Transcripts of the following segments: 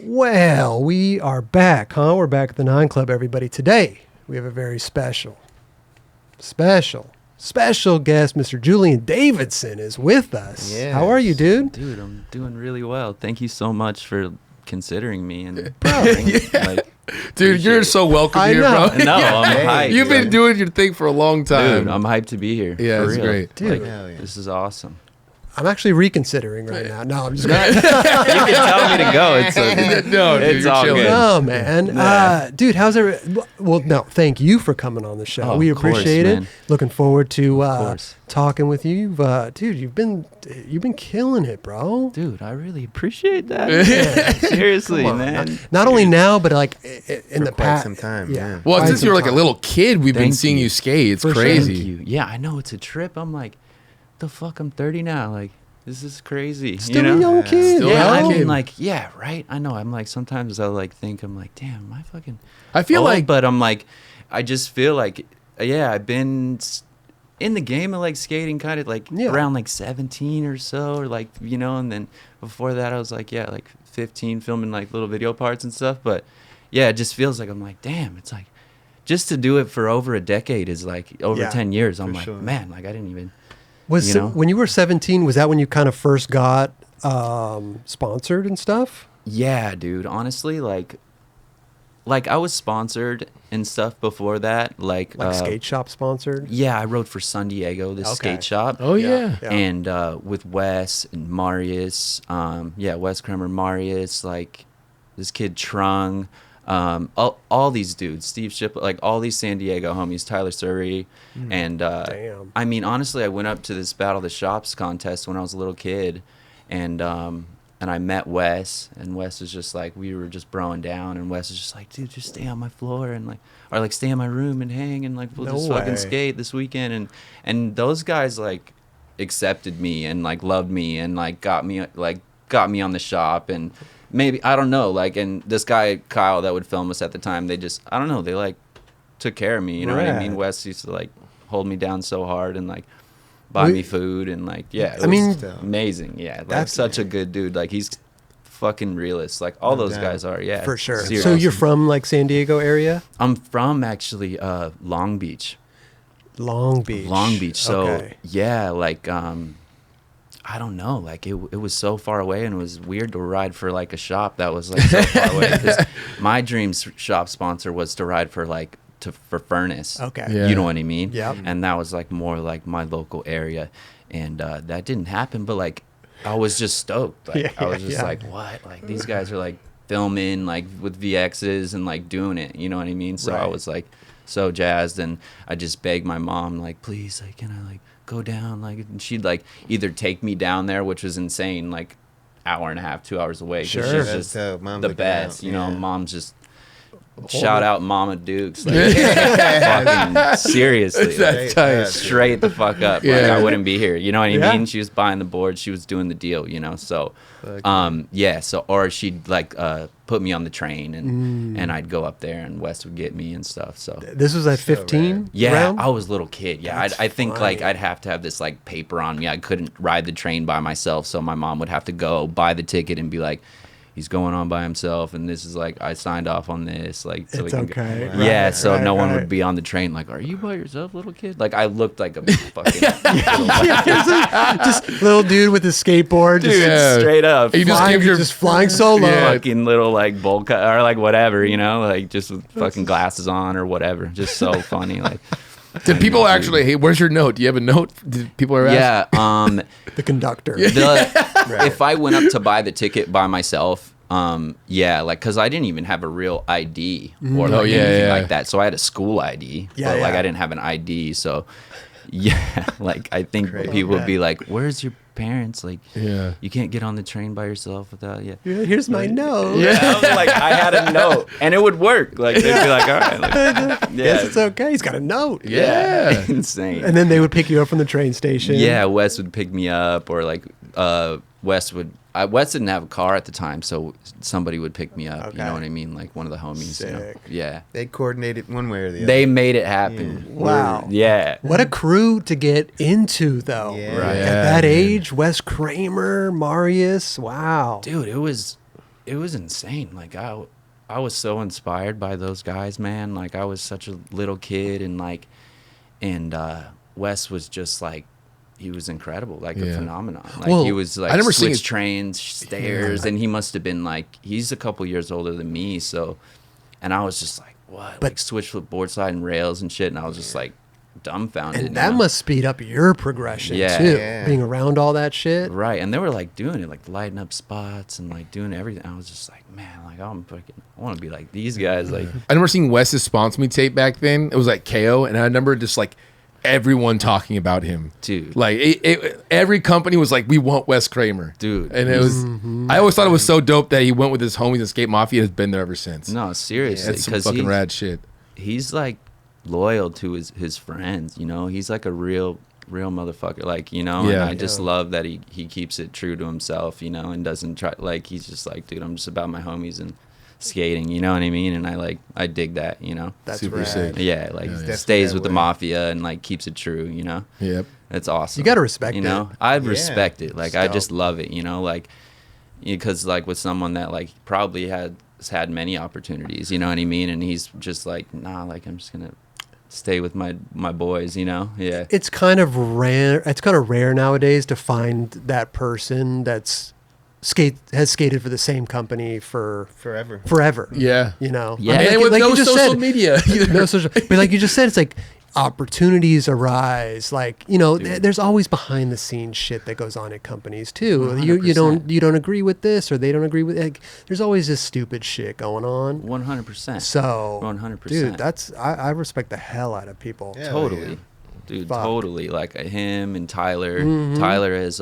Well, we are back, huh? We're back at the 9 Club, everybody. Today, we have a very special guest. Mr. Julian Davidson is with us. Yeah. How are you, dude? Dude, I'm doing really well. Thank you so much for considering me. And Dude, you're so welcome here, know. bro. No, I'm hyped. You've been doing your thing for a long time. Dude, I'm hyped to be here. Yeah, for it's real. great. Dude. This is awesome. I'm actually reconsidering right now. No, I'm just kidding. You can tell me to go. It's No, dude, it's you're all chilling. good. No, man. Nah. Dude, how's it? Well, no, thank you for coming on the show. Oh, we of course, appreciate it. man. Looking forward to course. talking with you. Dude, you've been killing it, bro. Dude, I really appreciate that. Yeah, seriously, Come on. man. Not only now, but like in the quite past. some time, yeah. Well, quite since some you were like a time. little kid, we've been Thank seeing you. you skate. It's For sure. crazy. Thank you. Yeah, I know it's a trip. I'm like, the fuck, I'm 30 now. Like, this is crazy. Still you know? a young kid. Still Yeah, a I young mean, kid. like, yeah, right. I know. I'm like, sometimes I like think I'm like, damn, am I fucking I feel old? like But I'm like, I just feel like, yeah, I've been in the game of like skating kind of like around like 17 or so, or like, you know, and then before that I was like, yeah, like 15 filming like little video parts and stuff. But yeah, it just feels like I'm like, damn, it's like just to do it for over a decade is like over 10 years. I'm like, sure. man, like I didn't even. Was you know? when you were 17? Was that when you kind of first got sponsored and stuff? Yeah, dude. Honestly, like I was sponsored and stuff before that. Like Skate shop sponsored? Yeah, I rode for San Diego, this skate shop. oh yeah. Yeah. And with Wes and Marius, Wes Kramer, Marius, like this kid Trung, all these dudes, Steve Ship, like all these San Diego homies, Tyler Surrey, and Damn. I mean, honestly, I went up to this Battle of the Shops contest when I was a little kid, and I met Wes, and Wes was just like, we were just broing down, and Wes was just like, dude, just stay on my floor and like, or like stay in my room and hang, and like we'll No just way. fucking skate this weekend, and those guys like accepted me and like loved me and like got me on the shop, and maybe I don't know, like, and this guy Kyle that would film us at the time, they just, I don't know, they like took care of me, you know what I mean? Right. Wes used to like hold me down so hard and like buy me food and like, yeah, it I mean, was amazing. Yeah, like that's- such a good dude. Like he's fucking realist. Like all those doubt. guys are. Yeah, For sure. seriously. So you're from like San Diego area? I'm from actually Long Beach. Long Beach. Long Beach. So Okay. yeah, like I don't know, like it was so far away, and it was weird to ride for like a shop that was like so far away. 'Cause my dream shop sponsor was to ride for like for Furnace. Okay. Yeah. You know what I mean? Yep. And that was like more like my local area, and that didn't happen. But like I was just stoked. Like I was just like, what? Like these guys are like filming like with VXs and like doing it. You know what I mean? So I Right. was like so jazzed, and I just begged my mom like, please, like, can I like go down? Like, and she'd like either take me down there, which was insane, like hour and a half, 2 hours away. 'cause Sure. she's That's just how Mom's the looking best. out. You know, Yeah. mom's just. Shout out Mama Dukes. Like, fucking seriously. It's that like, tight. straight the fuck up. Like Yeah. I wouldn't be here. You know what I Yeah. mean? She was buying the board, she was doing the deal, you know. So so or she'd like put me on the train, and I'd go up there, and Wes would get me and stuff. So This was at 15? yeah, round? I was a little kid. Yeah, That's I think like funny. I'd have to have this like paper on me. I couldn't ride the train by myself, so my mom would have to go buy the ticket and be like, he's going on by himself, and this is like, I signed off on this, like, so It's we can go. okay. Yeah, Right, so right, no one right. would be on the train like, are you by yourself, little kid? Like I looked like a fucking Just little dude with his skateboard. dude, Just Yeah. straight up. You just flying, give your just flying solo. Yeah. fucking little like bowl cut or like whatever, you know, like just with fucking glasses on or whatever. Just so funny. Like Did people actually? Hey, where's your note? Do you have a note? Did people ever ask? yeah, The conductor. if I went up to buy the ticket by myself, like, cause I didn't even have a real ID or like anything like that. So I had a school ID, Yeah, but like yeah. I didn't have an ID. So yeah, like I think people would be like, where's your parents? Like, Yeah. you can't get on the train by yourself without, yeah. Here's my note. Yeah, I was like, I had a note, and it would work. Like they'd be like, all right, like, yeah, Yes, it's okay. He's got a note. yeah, insane. And then they would pick you up from the train station. Yeah, Wes would pick me up, or like Wes didn't have a car at the time, so somebody would pick me up. Okay. You know what I mean? Like one of the homies. You know? Sick. Yeah, They coordinated one way or the other. they made it happen. Yeah. Wow. Yeah. What a crew to get into, though. Yeah. Right. At that age, Wes Kramer, Marius. Wow. Dude, it was it was insane. Like I was so inspired by those guys, man. Like I was such a little kid, and Wes was just like, he was incredible, like a phenomenon. Like he was like, I never switch trains, stairs, and he must have been like, he's a couple years older than me, so, and I was just like, what? But like switch flip board slide and rails and shit, and I was just like dumbfounded. And that must speed up your progression too, being around all that shit. Right, and they were like doing it, like lighting up spots and like doing everything. I was just like, man, like I want to be like these guys. Like I remember seeing Wes's Sponsor Me tape back then. It was like KO, and I remember just like everyone talking about him, dude. Like every company was like, we want Wes Kramer, dude. And it was, I always thought it was so dope that he went with his homies and Skate Mafia has been there ever since. No, seriously, that's some fucking rad shit. He's like loyal to his friends, you know. He's like a real motherfucker, like, you know. And I just love that he keeps it true to himself, you know, and doesn't try, like, he's just like, dude, I'm just about my homies and skating, you know what I mean? And I dig that, you know. That's super sick. Yeah, like stays with the mafia and like keeps it true, you know. Yep, that's awesome. You gotta respect it, you know. I respect it, like I just love it, you know, like because like with someone that like probably has had many opportunities, you know what I mean, and he's just like, nah, like I'm just gonna stay with my boys, you know. Yeah, it's kind of rare. It's kind of rare nowadays to find that person that's has skated for the same company for forever. Yeah, you know. Yeah, I mean, with no social media. No social. But like you just said, it's like opportunities arise. Like, you know, there's always behind the scenes shit that goes on at companies too. 100%. You don't agree with this, or they don't agree with. Like, there's always this stupid shit going on. 100%. So 100%, dude. That's I respect the hell out of people. Yeah, totally. Yeah. Dude, totally. Like him and Tyler. Tyler has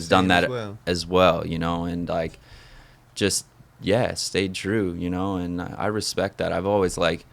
done that as well, you know, and like just stayed true, you know, and I respect that. I've always like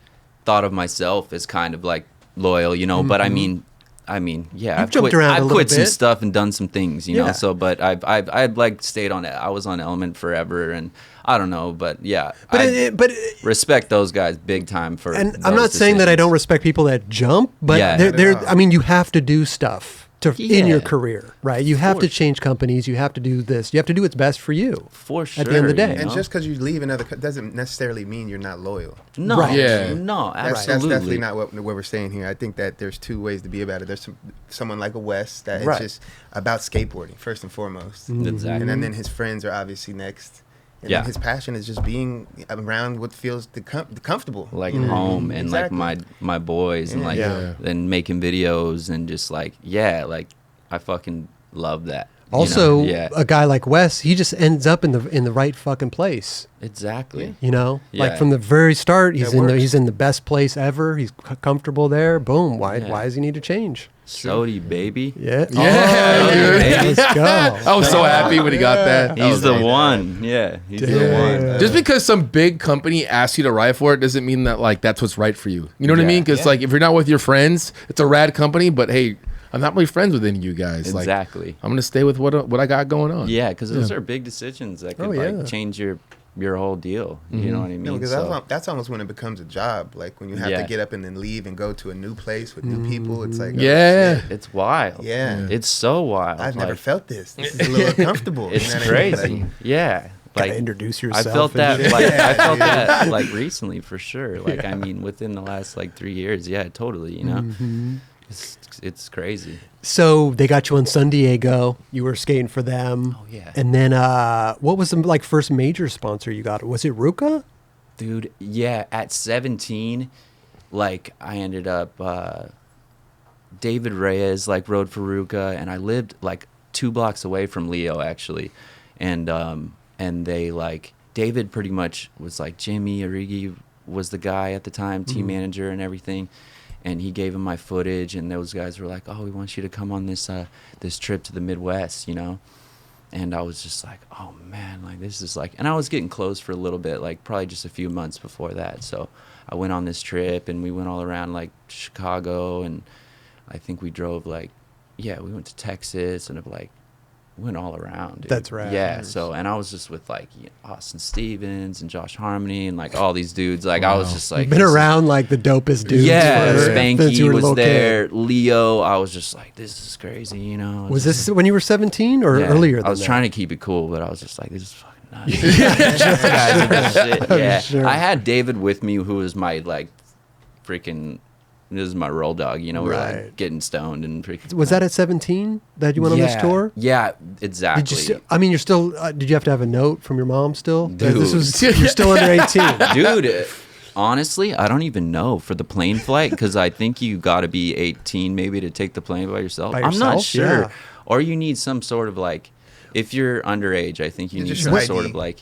thought of myself as kind of like loyal, you know, but I mean, I've quit some stuff and done some things, you know. So, but I've like stayed on it. I was on Element forever, and I don't know, but but respect those guys big time for. And I'm not saying that I don't respect people that jump, but I mean, you have to do stuff in your career, right? You have to change companies. You have to do this. You have to do what's best for you. For sure. At the end of the day, and just because you leave another doesn't necessarily mean you're not loyal. No, right. No, absolutely. That's definitely not what we're saying here. I think that there's two ways to be about it. There's someone like a Wes that is just about skateboarding first and foremost, exactly, and then his friends are obviously next. And then his passion is just being around what feels the comfortable, like home, and like my boys, and like and making videos, and just like like I fucking love that. Also, a guy like Wes, he just ends up in the right fucking place. Exactly. You know, like from the very start, he's in the best place ever. He's comfortable there. Boom. Why does he need to change? Sodi, baby. Yeah. Let's go. I was so happy when he got that. He's the one. Yeah. He's the one. Just because some big company asks you to ride for it doesn't mean that like that's what's right for you. You know what I mean? Because like if you're not with your friends, it's a rad company, but hey, I'm not really friends with any of you guys. Exactly. Like, I'm gonna stay with what I got going on. Yeah, because those are big decisions that could like change your whole deal. You know what I mean? No, because that's almost when it becomes a job. Like when you have to get up and then leave and go to a new place with new people. It's like it's wild. Yeah, it's so wild. I've never felt this. This is a little uncomfortable. It's crazy. Yeah. Like, introduce yourself. I felt that I felt that like recently for sure. Like I mean within the last like 3 years. Yeah, totally. You know. It's crazy. So they got you on San Diego. You were skating for them. Oh yeah. And then what was the like first major sponsor you got? Was it Ruka? Dude, yeah. At 17, like I ended up David Reyes like rode for Ruka, and I lived like 2 blocks away from Leo actually, and they like David pretty much was like Jimmy Origi was the guy at the time, team manager and everything. And he gave him my footage, and those guys were like, "Oh, we want you to come on this trip to the Midwest," you know. And I was just like, "Oh man, like this is like." And I was getting close for a little bit, like probably just a few months before that. So I went on this trip, and we went all around like Chicago, and I think we drove like, we went to Texas, and like went all around. Dude. That's right. Yeah. So, and I was just with like Austin Stevens and Josh Harmony and like all these dudes. Like I was just like, you've been around like the dopest dudes. Yeah. Spanky was there. Leo. I was just like, this is crazy. You know. Was this when you were 17 or earlier? I was trying to keep it cool, but I was just like, this is fucking These guys are the shit. Yeah, sure. I had David with me, who was my like freaking. This is my roll dog. You know, we're like getting stoned and freaking. Was that at 17 that you went on this tour? Yeah, exactly. Did you I mean, you're still. Did you have to have a note from your mom still? Dude. You're still under 18, dude. Honestly, I don't even know for the plane flight because I think you got to be 18 maybe to take the plane by yourself. I'm not sure. Yeah. Or you need some sort of like. If you're underage, I think you need some sort of like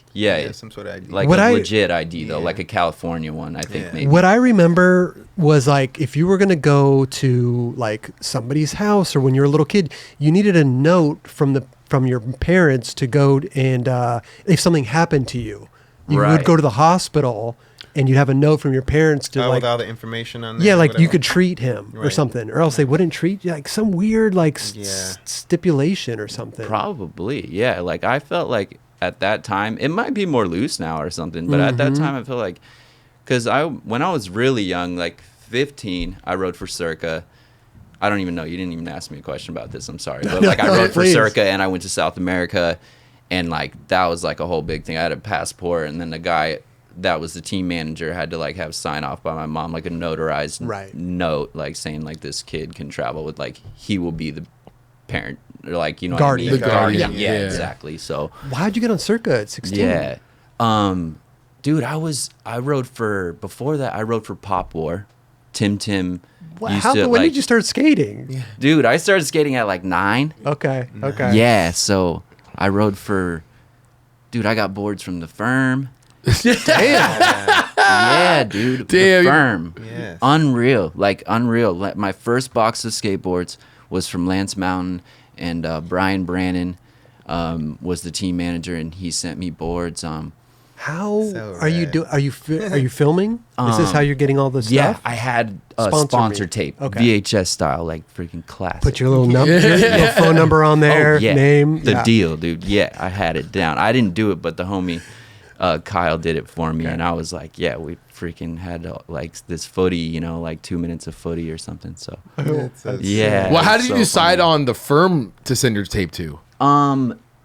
some sort of ID. Like a legit ID though, like a California one. I think maybe. What I remember was like if you were gonna go to like somebody's house or when you were a little kid, you needed a note from your parents to go and if something happened to you, you would go to the hospital. And you'd have a note from your parents to like with all the information on there. Yeah, like you could treat him or something, or else they wouldn't treat you, like some weird like stipulation or something. Probably, yeah. Like I felt like at that time, it might be more loose now or something, but at that time I felt like, because when I was really young, like 15, I rode for Circa. I don't even know. You didn't even ask me a question about this. I'm sorry, but like I rode for Circa and I went to South America, and like that was like a whole big thing. I had a passport, and then the guy that was the team manager had to like have sign off by my mom, like a notarized note, like saying like this kid can travel with, like he will be the parent, or like, you know, guardian. What I mean? The guardian. Yeah, exactly. So how'd you get on Circa at 16? Yeah, dude, I rode for Pop War. Tim. When did you start skating? Dude, I started skating at like 9. Okay. Yeah, so I rode for. Dude, I got boards from the Firm. Damn. Yeah, dude. Damn. The Firm. Yes. Unreal. My first box of skateboards was from Lance Mountain, and Brian Brannon was the team manager, and he sent me boards. How are you doing? Are you filming? Is this how you're getting all this Yeah, stuff? I had sponsor tape, VHS style, like freaking classic. Put your little number, your little phone number on there, name. The deal, dude. Yeah, I had it down. I didn't do it, but the homie Kyle did it for me, and I was like, yeah, we freaking had like this footy, you know, like 2 minutes of footy or something. So yeah. Well, how did you decide on the Firm to send your tape to?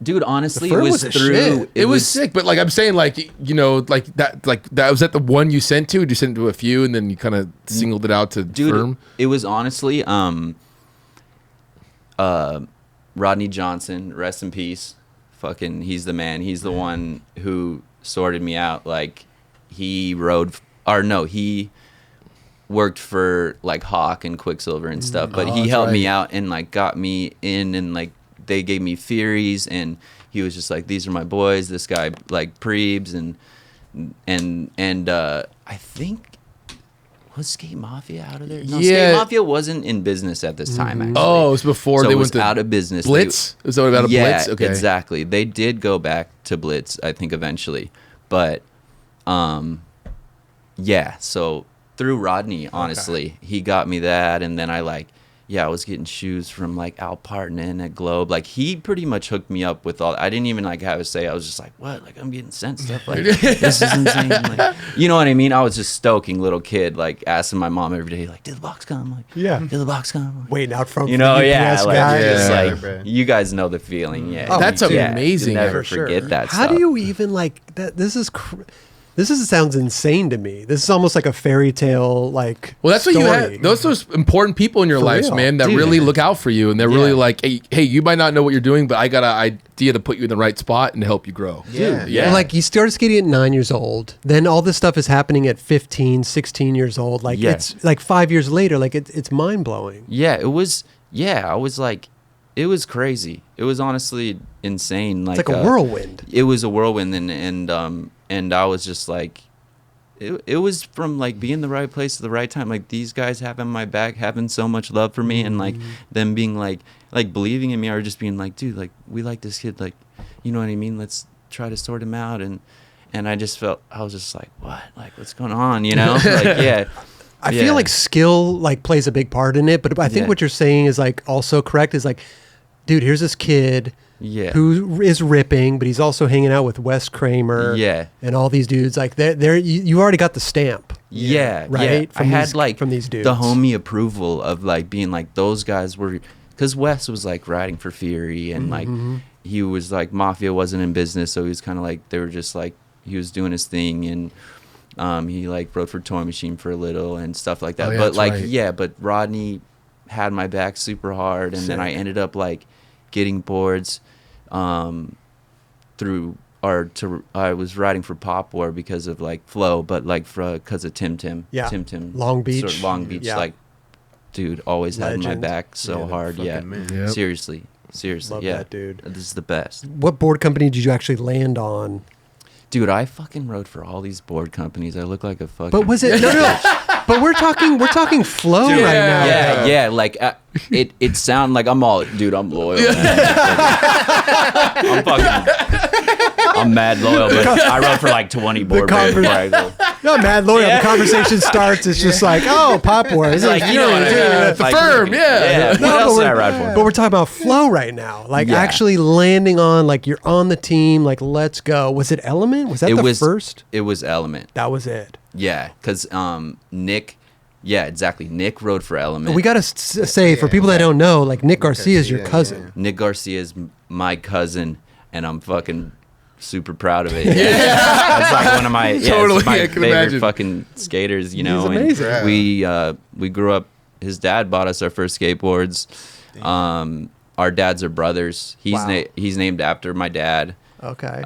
Dude, honestly, The Firm it was was a through. shit. It was sick, but like I'm saying, like, you know, like that was that the one you sent to? Did you send it to a few and then you kind of singled it out to Firm? It was honestly Rodney Johnson, rest in peace. Fucking, he's the man. He's the one who sorted me out. Like he worked for like Hawk and Quicksilver and stuff, but he helped me out and like got me in, and like they gave me theories, and he was just like, these are my boys, this guy like Prebes, and I think, was Skate Mafia out of there? No, Yeah. Skate Mafia wasn't in business at this time, actually. Oh, it was before So they it was went to out of business. Blitz? Is that about a Blitz? Okay. Exactly. They did go back to Blitz, I think, eventually. But, yeah, so through Rodney, honestly, he got me that, and then I was getting shoes from like Al Partnen at Globe. Like he pretty much hooked me up with all. I didn't even like have to say. I was just like, what? Like I'm getting sent stuff. Like this is insane. Like, you know what I mean? I was just stoking little kid, like asking my mom every day, like, did the box come? Like, did the box come? Waiting out front. You know, for the yeah, UPS like, guy. just Yeah. like you guys know the feeling. Yeah, Oh, That's yeah, amazing. You never For sure. forget that. How do you even like that? This sounds insane to me. This is almost like a fairy tale, like. Well, that's what you story. had. Those important people in your For lives, real. man, that Dude. really look out for you, and they're really like, hey, you might not know what you're doing, but I got an idea to put you in the right spot and to help you grow. Dude, Yeah. And, like you started skating at 9 years old. Then all this stuff is happening at 15, 16 years old. Like it's like 5 years later. Like it's mind blowing. Yeah, it was. Yeah, I was like, it was crazy. It was honestly insane. It's like a whirlwind. It was a whirlwind, and I was just like, it was from like being the right place at the right time. Like these guys having my back, having so much love for me, and like them being like believing in me, or just being like, dude, like we like this kid, like, you know what I mean? Let's try to sort him out. And I just felt, I was just like, what? Like what's going on? You know? Like yeah. I feel like skill like plays a big part in it, but I think what you're saying is like also correct. Is like, dude, here's this kid who is ripping, but he's also hanging out with Wes Kramer, and all these dudes. Like they're you already got the stamp, right? Yeah. From I had like from these dudes, the homie approval of like being like, those guys were because Wes was like riding for Fury, and like he was like Mafia wasn't in business, so he was kind of like they were just like he was doing his thing, and he like rode for Toy Machine for a little and stuff like that. But like but Rodney had my back super hard, and then I ended up like getting boards through. I was riding for Pop War because of like Flo, but like because of Tim. Tim. Long Beach. Sort of Long Beach, like, dude, always had my back so hard. Yeah. Yep. Seriously. Love that, dude. This is the best. What board company did you actually land on? Dude, I fucking rode for all these board companies. I look like a fucking. But was it no? But we're talking flow right now. Yeah. Like it sound like I'm all, dude. I'm loyal. I'm mad loyal, but I rode for like 20 board bands before I go. No, mad loyal. The conversation starts. It's just like, oh, Pop War. It's like, the firm, What else did I ride for? But we're talking about flow right now. Like actually landing on, like you're on the team. Like let's go. Was it Element? Was that the first? It was Element. That was it. Yeah, because Nick. Yeah, exactly. Nick rode for Element. We got to say, for people that don't know, like Nick Garcia is your cousin. Yeah. Nick Garcia is my cousin, and I'm fucking super proud of it. That's like one of my, my favorite fucking skaters, you know. He's amazing. And we grew up, his dad bought us our first skateboards. Our dads are brothers. He's named after my dad. Okay.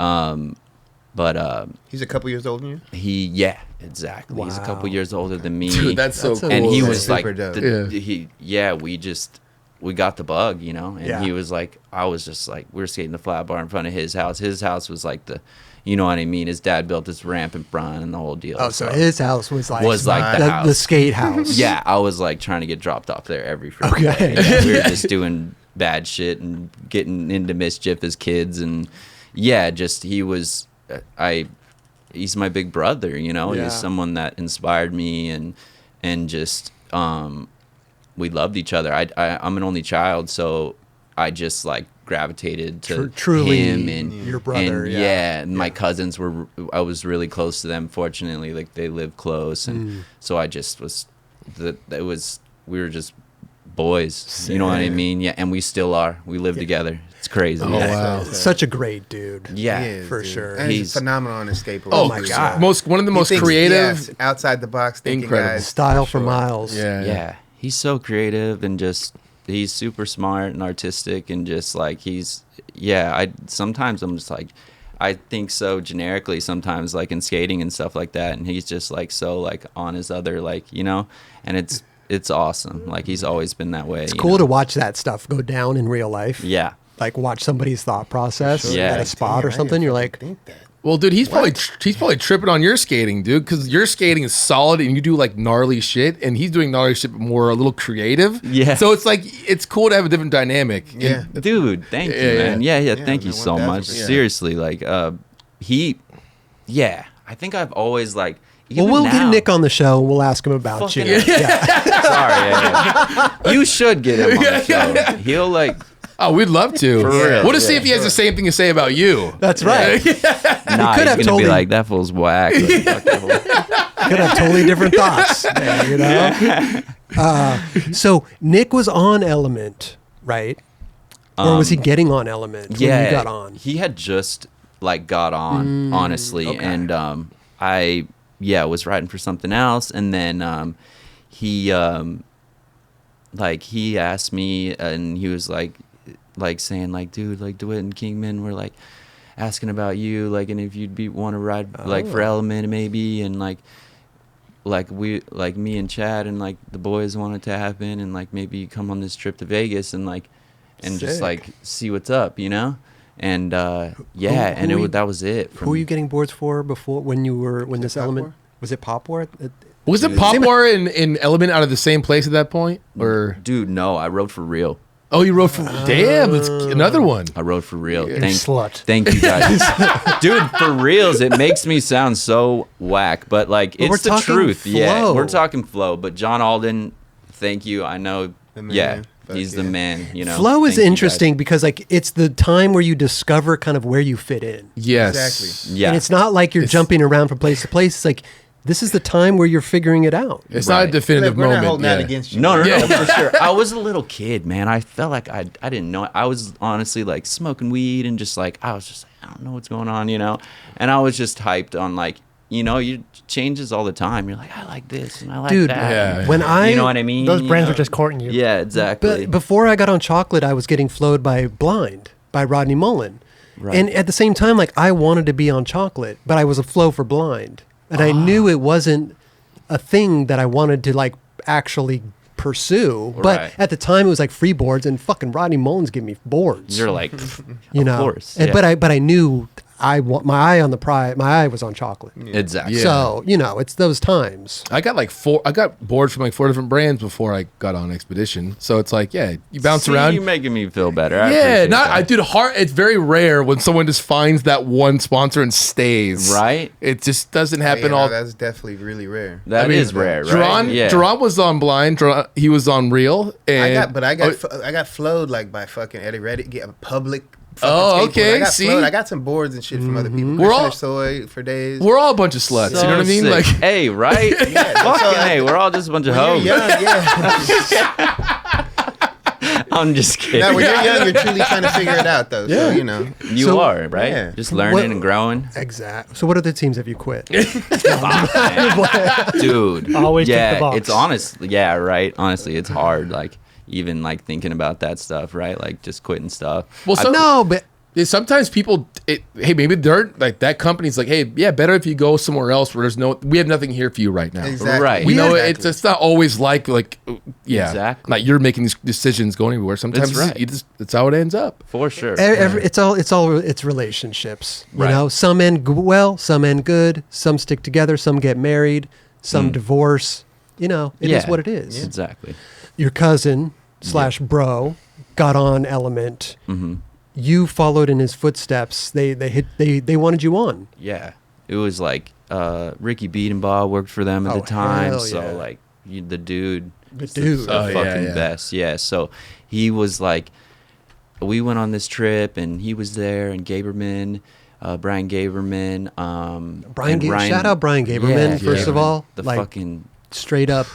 But he's a couple years older than you? Exactly. Wow. He's a couple years older than me. Dude, that's so cool. And he was like, we got the bug, you know? And he was like, I was just like, we were skating the flat bar in front of his house. His house was like you know what I mean? His dad built this ramp in front and the whole deal. Oh, so his house was like the house. The skate house. Yeah, I was like trying to get dropped off there every Friday. Okay. We were just doing bad shit and getting into mischief as kids. And he's my big brother, you know. He's someone that inspired me, and just we loved each other. I'm an only child, so I just like gravitated to truly him and your brother. And my cousins I was really close to them. Fortunately, like they lived close, and so I just we were just boys. You know what I mean? Yeah, and we still are. We live together. It's crazy. Oh, wow. Such a great dude. Yeah, for sure. And he's phenomenal on his skateboard. Oh my God. One of the most creative. Outside the box thinking Incredible. guys. Style for miles. Yeah. He's so creative and just, he's super smart and artistic and just like sometimes I'm just like, I think so generically sometimes like in skating and stuff like that. And he's just like so like on his other like, you know, and it's awesome. Like he's always been that way. It's cool to watch that stuff go down in real life. Yeah. Like watch somebody's thought process at a spot or something. You're like, well, dude, he's probably tripping on your skating, dude, because your skating is solid and you do like gnarly shit, and he's doing gnarly shit but more a little creative. Yeah. So it's like it's cool to have a different dynamic. Yeah. Dude, thank you, man. Yeah. Thank you so much. Seriously, like I think I've always like. We'll get Nick on the show and we'll ask him about you. Sorry. You should get him on the show. He'll like. Oh, we'd love to. For real. We'll just see if he has the same thing to say about you. That's right. Nah, he's going to be like, that fool's whack. Could have totally different thoughts. You know? So Nick was on Element, right? Or was he getting on Element when you got on? He had just like got on, honestly. Okay. And I was writing for something else. And then he asked me and he was like saying like, dude, like DeWitt and Kingman were like asking about you, like, and if you'd want to ride like for Element maybe, and like we like me and Chad and like the boys wanted to happen, and like maybe you come on this trip to Vegas and like and Sick. Just like see what's up, you know. And that was it. Who were you getting boards for before when this Element War? Was it Pop War? Was it Pop War and Element out of the same place at that point? Or dude, no, I rode for real. Oh, you rode for damn! That's another one. I rode for real. Slut. Thank you guys, dude. For reals, it makes me sound so whack, but like it's the truth. Flow. Yeah, we're talking flow. But John Alden, thank you. I know. He's the man. You know, flow is interesting because like it's the time where you discover kind of where you fit in. Yes. Exactly. Yeah. And it's not like you're jumping around from place to place. It's like this is the time where you're figuring it out. It's not a definitive We're not moment. holding that against you. No, for sure. I was a little kid, man. I felt like I didn't know. I was honestly like smoking weed and just like, I was just like, I don't know what's going on, And I was just hyped on like, you changes all the time. You're like, I like this and I like that. Yeah. When You know what I mean? Those brands are just courting you. Yeah, exactly. But before I got on chocolate, I was getting flowed by Blind by Rodney Mullen. Right. And at the same time, like I wanted to be on chocolate, but I was a flow for Blind. And I knew it wasn't a thing that I wanted to like actually pursue. But Right. at the time it was like free boards, and fucking Rodney Mullen's giving me boards. You're like, you know. of course. And, Yeah. but I knew I want my eye on the prize. My eye was on chocolate. Exactly. Yeah. So, it's those times. I got I got boards from like 4 different brands before I got on Expedition. So it's like, yeah, you bounce around. You're making me feel better. I Yeah, appreciate that. dude, it's very rare when someone just finds that one sponsor and stays. Right? It just doesn't happen That's definitely really rare. That is rare, right? Jerron was on Blind. He was on Real. And I got flowed like by fucking Eddie Reddick, get a public. Oh, skateboard. okay, I got see? flowed. I got some boards and shit from other people. We're all- soy for days. we're all a bunch of sluts. So you know what I mean? sick. Like, hey, right? Fucking hey, we're all just a bunch of When hoes. you're young, yeah. I'm just kidding. Now, when you're young, you're truly trying to figure it out, though. Yeah. So, You So- are, right? Yeah. Just learning What- and growing. Exactly. So what other teams have you quit? Dude. Always check yeah, the box. it's honest. Yeah, right. Honestly, it's hard. Like, even like thinking about that stuff, right? Like just quitting stuff. well, so, No, but yeah, sometimes people, hey, maybe they're like that company's like, hey, yeah, better if you go somewhere else where we have nothing here for you right now. Exactly. Right. We know Exactly. it's not always like, yeah, Exactly. like you're making these decisions going everywhere. Sometimes That's right. that's how it ends up. For sure. it's relationships. You Right. know, some end well, some end good, some stick together, some get married, some divorce. It is what it is. Exactly. Your cousin / bro got on Element. Mm-hmm. You followed in his footsteps. They wanted you on. Yeah. It was like Ricky Beatenbaugh worked for them at Oh, the time. hell So yeah. like the dude. The is dude. The Oh, yeah, fucking yeah. best. Yeah. So he was like, we went on this trip and he was there, and Gaberman, Brian Gaberman. Brian, and Ryan- shout out Brian Gaberman, Yeah, first of Gaberman. all. The like, fucking straight up.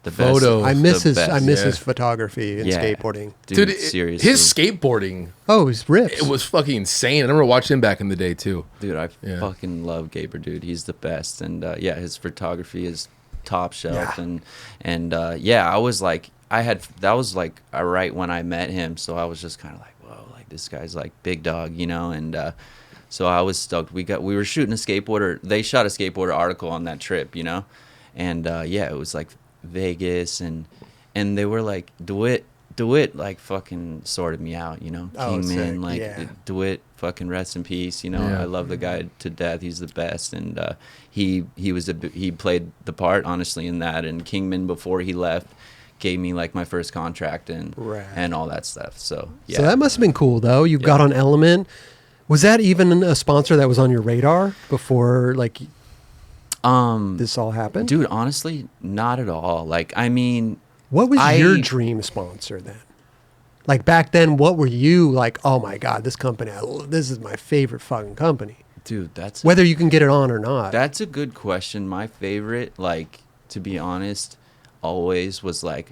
the best. Photos. I miss the his best. Yeah. photography and Yeah. skateboarding. Dude, Dude, seriously. his skateboarding, Oh, his rips. it was fucking insane. I remember watching him back in the day too. Dude, I Yeah. fucking love Gaber, dude. He's the best, and his photography is top shelf, Yeah. and I was like, that was like right when I met him, so I was just kind of like, whoa, like this guy's like big dog, and so I was stoked. We were shooting a skateboarder. They shot a skateboarder article on that trip, and it was like Vegas, and they were like, DeWitt like fucking sorted me out, Oh, Kingman, sick. like Yeah. DeWitt, fucking rest in peace, Yeah. I love the guy to death. He's the best, and he played the part honestly in that. And Kingman, before he left, gave me like my first contract and Rad. all that stuff. So yeah, So that must have been cool, though. You got on Element. Was that even a sponsor that was on your radar before, like, this all happened? dude, honestly, not at all. Like, I mean, What was your dream sponsor then? Like, back then, what were you like, oh, my God, this company, this is my favorite fucking company? dude, that's Whether you can get it on or not. That's a good question. My favorite, like, to be honest, always was like,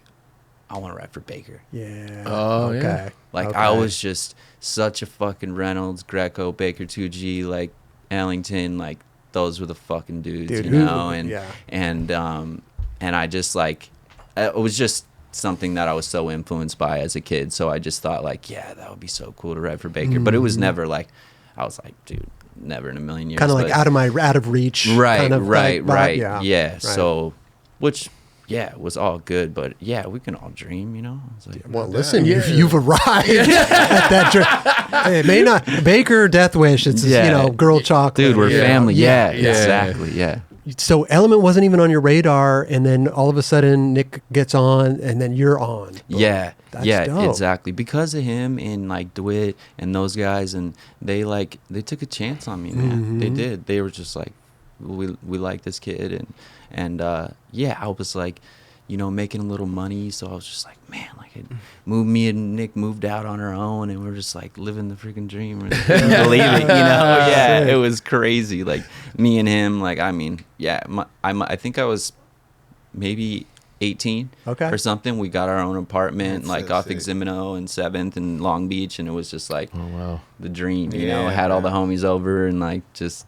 I want to ride for Baker. Yeah. Oh, okay. yeah. Like, Okay. I was just such a fucking Reynolds, Greco, Baker 2G, like Ellington, like those were the fucking dudes, Dude, and yeah. and I just like, it was just something that I was so influenced by as a kid. So I just thought like, yeah, that would be so cool to ride for Baker. But it was never like, I was like, dude, never in a million years. Kind of like But- out of reach. right, kind of right, like, right. Yeah. Yeah. Right. So, which, it was all good, but yeah, we can all dream, It's like, Well, listen, Yeah. you've arrived at that dream. It may not Baker Deathwish. It's girl chocolate. dude, we're Yeah. family. Yeah, Yeah. exactly. Yeah. So Element wasn't even on your radar, and then all of a sudden Nick gets on, and then you're on. Yeah, That's yeah, dope. exactly. Because of him and like DeWitt and those guys, and they took a chance on me, man. They did. They were just like, we like this kid, and I was like, you know, making a little money. So I was just like, man, like me and Nick moved out on our own, and we're just like living the freaking dream. Couldn't believe it, you know? Yeah, it was crazy. Like me and him, like, I mean, yeah, I think I was maybe 18 or something. We got our own apartment, like off Eximino and 7th and Long Beach, and it was just like, oh wow, the dream, you know. Had all the homies over and like just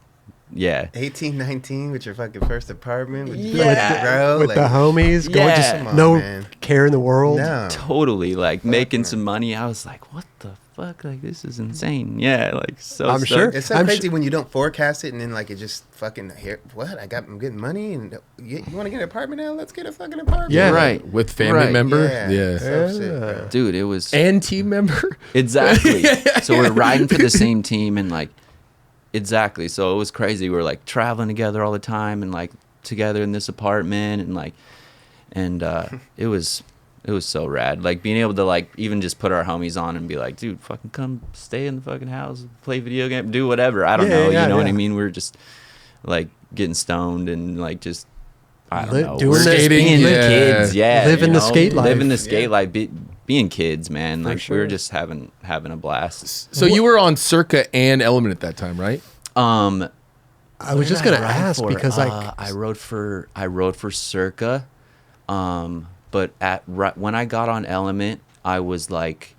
18, 19 with your fucking first apartment with, with the homies, going just no care in the world. No. Totally, like making some money. I was like, what the fuck, like this is insane. Like so I'm sure it's so crazy when you don't forecast it, and then like it just fucking I'm getting money, and you want to get an apartment now, let's get a fucking apartment. Right, with family member. Shit, dude, it was and team member. Exactly. So we're riding for the same team, and like exactly, so it was crazy. We were like traveling together all the time, and like together in this apartment, and like it was so rad. Like being able to like even just put our homies on and be like, dude, fucking come stay in the fucking house, play video game, do whatever. I don't know. You know what I mean? We were just like getting stoned and like just, I don't know. Doing skating, kids. Living the skate life. Living the skate life. Being kids, man. Like we were just having a blast. So you were on Circa and Element at that time, right? I was just gonna ask because I rode for Circa. But when I got on Element, I was like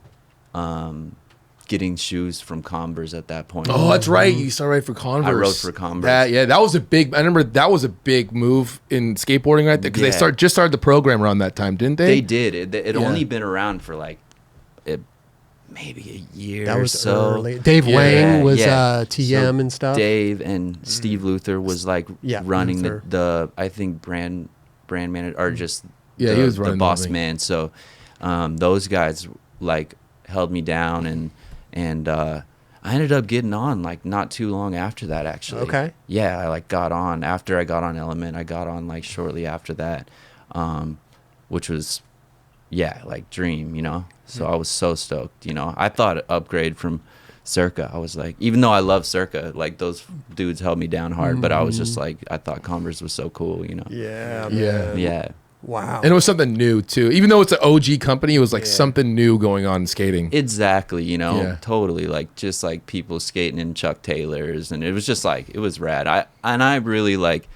getting shoes from Converse at that point. Oh, that's right. You started riding for Converse. I rode for Converse. That was a big. I remember that was a big move in skateboarding right there, because they just started the program around that time, didn't they? They did. It only been around for like maybe a year that was or so. Early. Dave Wang was TM and stuff. Dave and Steve Luther was like running the I think brand manager, or just he was running the boss man. So those guys like held me down, and I ended up getting on like not too long after that, actually. Okay. Yeah, I like got on after I got on Element. I got on like shortly after that, which was like dream, you know. So I was so stoked, you know. I thought upgrade from Circa. I was like, even though I love Circa, like those dudes held me down hard, but I was just like, I thought Converse was so cool, you know. Yeah. Wow. And it was something new too. Even though it's an OG company, it was like something new going on in skating. Exactly, you know, totally. Like just like people skating in Chuck Taylors, and it was just like, it was rad. I really like,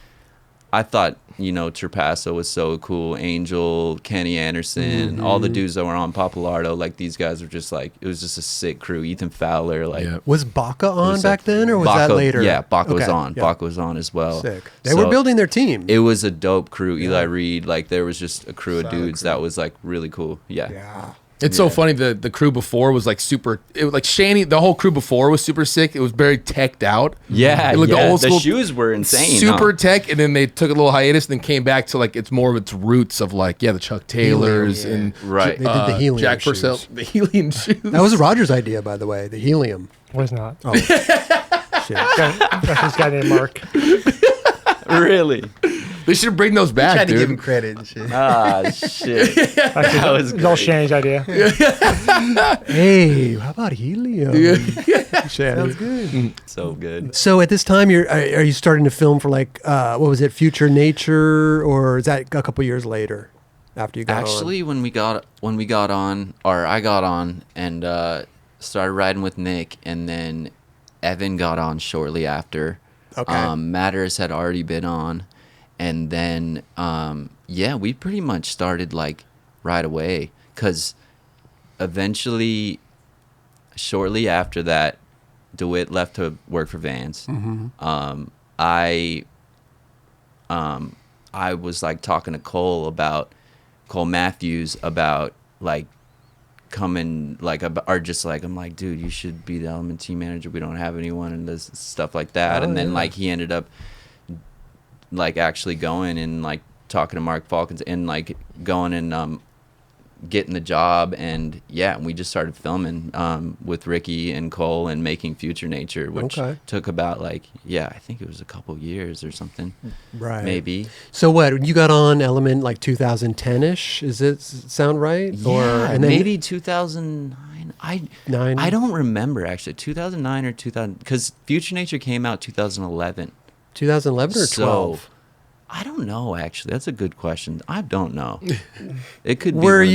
I thought, you know, Trapasso was so cool. Angel, Kenny Anderson, all the dudes that were on Populardo, like these guys were just like, it was just a sick crew. Ethan Fowler, like. Was Baca on back then, or was that later? Yeah, Baca was on. Yeah. Baca was on as well. Sick. They were building their team. It was a dope crew. Eli Reed, like there was just a crew of dudes that was like really cool. Yeah. It's so funny. The crew before was like super. It was like Shanny. The whole crew before was super sick. It was very teched out. Yeah, like the old school, shoes were insane. Super tech, and then they took a little hiatus, and then came back to like it's more of its roots of like the Chuck Taylors and right. They did the helium. Jack shoes. Purcell, the helium shoes. That was Roger's idea, by the way. The helium was not. Oh, shit. That's this guy named Mark. Really? They should bring those back, tried dude. to give him credit and shit. Shit. That was all Shanny's idea. Hey, how about helium? Sounds good. So good. So at this time, are you starting to film for like what was it, Future Nature, or is that a couple years later after you got on? Actually, when we got on, or I got on and started riding with Nick, and then Evan got on shortly after. Okay. Matters had already been on. And then, we pretty much started like right away, because eventually, shortly after that, DeWitt left to work for Vans. I was like talking to Cole Matthews about like coming, like, or just like, I'm like, dude, you should be the Element team manager. We don't have anyone, and this stuff like that. And then like he ended up like actually going and like talking to Mark Falcons and like going and getting the job, and we just started filming with Ricky and Cole and making Future Nature, which took about like I think it was a couple years or something, right? Maybe. So what, you got on Element like 2010ish? Is it sound right? Yeah, and then maybe 2009. I don't remember actually, 2009 or 2000, because Future Nature came out 2011. 2011 or 12? I don't know, actually. That's a good question. I don't know. It could be. We're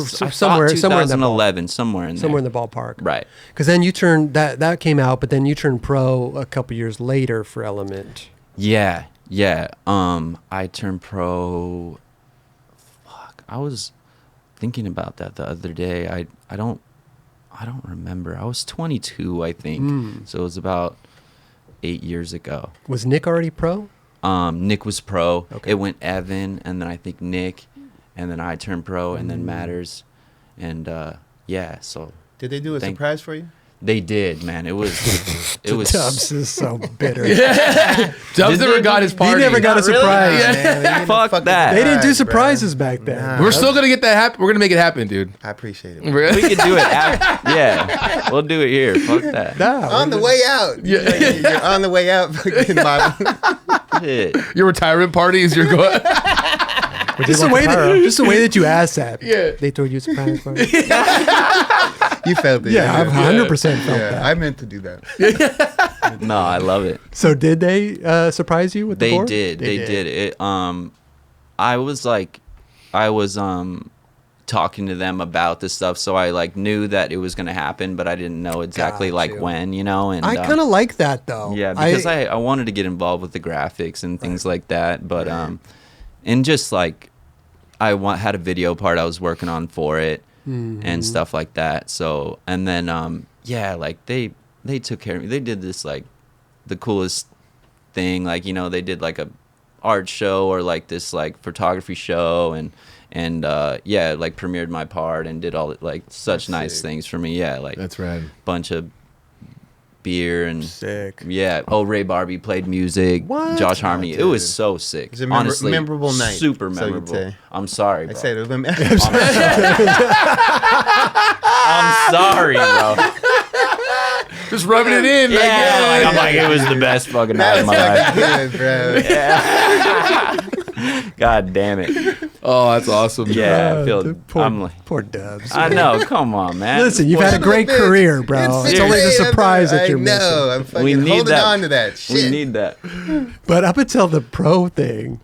somewhere in the 2011, somewhere in there. Somewhere in the ballpark. Right. Because then you turned, that came out, but then you turned pro a couple years later for Element. Yeah. I turned pro. Fuck. I was thinking about that the other day. I don't remember. I was 22, I think. So it was about 8 years ago. Was Nick already pro? Nick was pro. Okay. It went Evan, and then I think Nick, and then I turned pro, and then Matters, and so. Did they do a surprise for you? They did, man. It was. Dubs is so bitter. Dubs never got his party. He never got a surprise. Really? Man, Fuck that. They didn't do surprises back then. Nah. We're still gonna get that happen. We're gonna make it happen, dude. I appreciate it. We could do it. Yeah, we'll do it here. Fuck that. On the way out. You're on the way out. Fucking model. Shit. Your retirement party is your go. Just the way that you asked that. Yeah. They told you a surprise party. You felt it. Yeah, I've 100% felt Yeah, that. I meant to do that. No, I love it. So did they surprise you with the board? They did. It. I was talking to them about this stuff, so I like knew that it was gonna happen, but I didn't know exactly Got like you. when, you know. And I kind of like that though. yeah, because I wanted to get involved with the graphics and things like that, but and just like had a video part I was working on for it. And stuff like that. So, and then like they took care of me. They did this like the coolest thing, like, you know, they did like a art show or like this like photography show, and like premiered my part and did all like such nice things for me. Yeah, like That's rad. bunch of beer and Sick. Yeah. Oh, Ray Barbie played music. What? Josh Harmony. dude. It was so sick. It was a Honestly, memorable night. Super so you'd memorable. say. I'm sorry, I bro. said it was I'm sorry, bro. Just rubbing it in. Yeah, I'm like, it was the best fucking night of my life. good, bro. God damn it. Oh, that's awesome. Yeah, I feel. I'm Poor, like, poor Dubs. I know. Come on, man. Listen, you've had a great career, bro. It's only the surprise that you're missing. I'm fucking We need holding that. on to that shit. We need that. But up until the pro thing,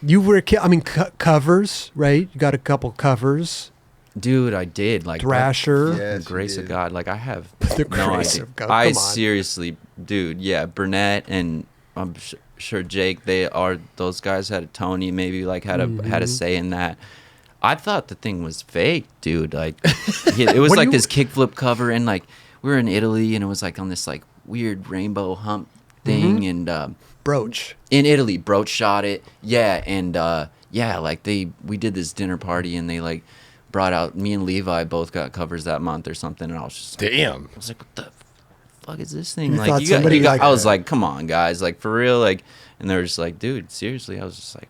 you were, covers, right? You got a couple covers. Dude, I did. Like, Thrasher. Yes, the grace you of did. God. Like, I have The no grace idea. of God. I Come on. seriously, dude, yeah, Burnett and I'm sure Jake, those guys had a Tony, maybe like had a say in that. I thought the thing was fake, dude. Like, it was like this kickflip cover, and like we were in Italy, and it was like on this like weird rainbow hump thing, and Brooch. in Italy, Broach shot it, yeah, and like we did this dinner party, and they like brought out, me and Levi both got covers that month or something, and I was just like, Damn. I was like, what the fuck is this thing? You Like, thought you got, somebody like I was that. like, come on, guys, like for real, like, and they were just like, dude, seriously. I was just like,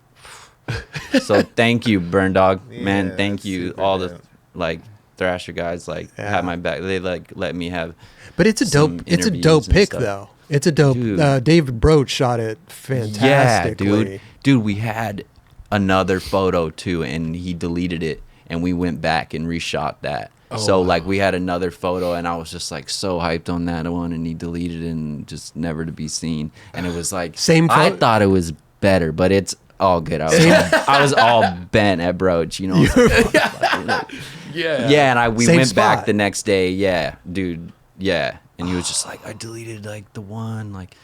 so thank you, Burn Dog, man, Yeah, thank that's you, super all dope. the like Thrasher guys, like Yeah. had my back. They like let me have. But it's a some dope. It's a interviews dope and pick, stuff. though. It's a dope. Dude. David Broach shot it fantastically. Yeah, dude, we had another photo too, and he deleted it, and we went back and reshot that. So like we had another photo, and I was just like so hyped on that one, and he deleted it and just never to be seen. And it was like Same I photo? thought it was better, but it's all good. I was all bent at Broach, you know. Yeah, and we Same went back spot. the next day. Yeah, dude. Yeah, and he was just like, I deleted like the one, like,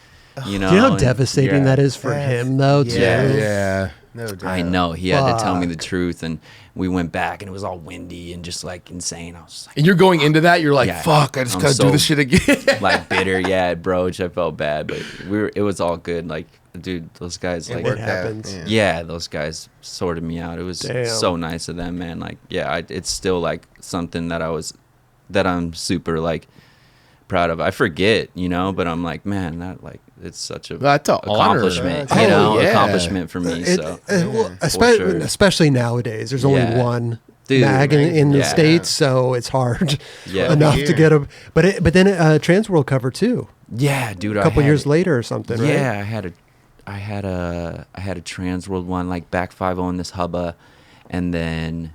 you know. Do you know how and- devastating yeah. that is for him, though, too? Yeah. No doubt. I know, he had to tell me the Fuck. truth, and we went back, and it was all windy and just like insane. I was just like, And you're going into that, you're like, Yeah. fuck, I just I'm gotta so- do this shit again. like bitter, yeah, at Broach. I felt bad, but it was all good. Like, dude, those guys, It like, worked happens. out. yeah, those guys sorted me out. It was Damn. so nice of them, man. Like, yeah, it's still like something that I'm super like proud of. I forget, you know, but I'm like, man, that like it's such a That's an honor. accomplishment, Oh, you know, yeah. accomplishment for me. So sure. Especially nowadays, there's only Yeah. one Dude, mag in the yeah. states, so it's hard Yeah. enough Yeah. to get a. But then Trans World cover too, yeah, dude, a couple years later or something, right? Yeah, I had a Trans World one, like back 5-0 in this hubba, and then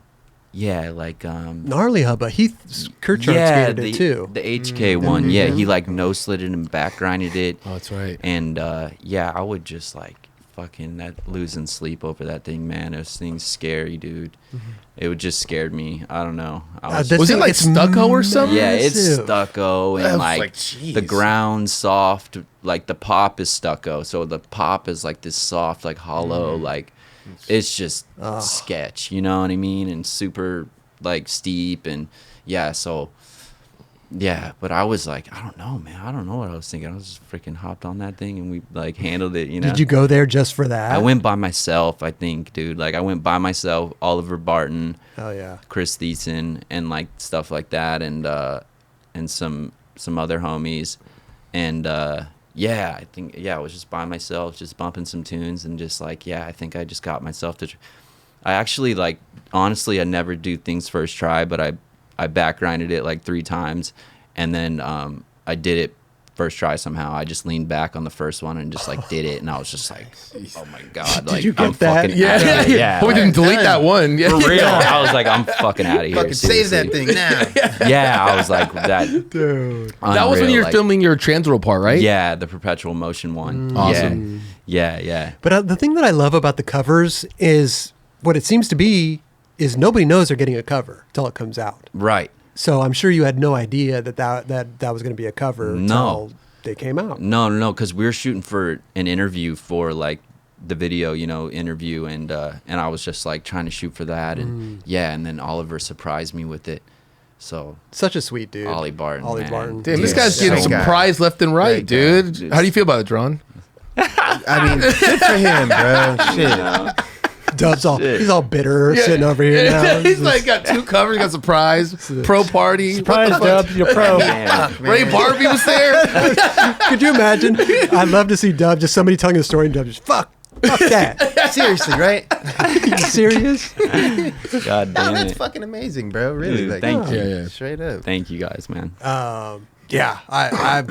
like Gnarly hubba. Heath Kirchard skated it too. the HK one. Yeah, he like no slid it and back grinded it. Oh, that's right. And I would just like fucking losing sleep over that thing, man. This thing's scary, dude. It would just scared me. I don't know. Was it like stucco or something? Yeah, it's stucco and like jeez. the ground's soft. Like the pop is stucco, so the pop is like this soft, like hollow, like it's just sketch. You know what I mean? And super like steep and so. Yeah, but I was like, I don't know, man. I don't know what I was thinking. I was just freaking hopped on that thing and we like handled it, you know. Did you go there just for that? I went by myself, I think, dude. Like I went by myself, Oliver Barton, oh yeah, Chris Thiessen, and like stuff like that, and some other homies, and I think I was just by myself, just bumping some tunes, and just like I think I just got myself to. I actually like honestly, I never do things first try, but I back grinded it like 3 times, and then I did it first try somehow. I just leaned back on the first one and just like did it, and I was just like, oh my god, like you get I'm that? fucking out of here. Yeah, We didn't delete that one. Yeah. for real. I was like, I'm fucking out of here. Fucking save that seriously. thing now. Yeah, I was like that. dude. That was when you were like, filming your Transworld part, right? Yeah, the perpetual motion one. Awesome. Yeah. But the thing that I love about the covers is what it seems to be is nobody knows they're getting a cover till it comes out. Right. So I'm sure you had no idea that was going to be a cover until they came out. No, because we were shooting for an interview for like the video, interview, and I was just like trying to shoot for that, and and then Oliver surprised me with it. So Such a sweet dude. Ollie Barton, man. Barton. Damn, this Yeah. guy's getting Great guy. surprised left and right, Great guy. dude. How do you feel about it, Dron? I mean, good for him, bro. Shit. Dub's Shit. he's all bitter sitting over here now. He's like got 2 covers, got surprise, pro party. Surprise, Dubs, you're pro. Man. Ray Barbie was there. Could you imagine? I'd love to see Dub, just somebody telling a story and Dub just, fuck that. Seriously, right? You serious? God No, damn that's it. fucking amazing, bro. Really, Dude, like, thank you. Yeah. straight up. Thank you guys, man. I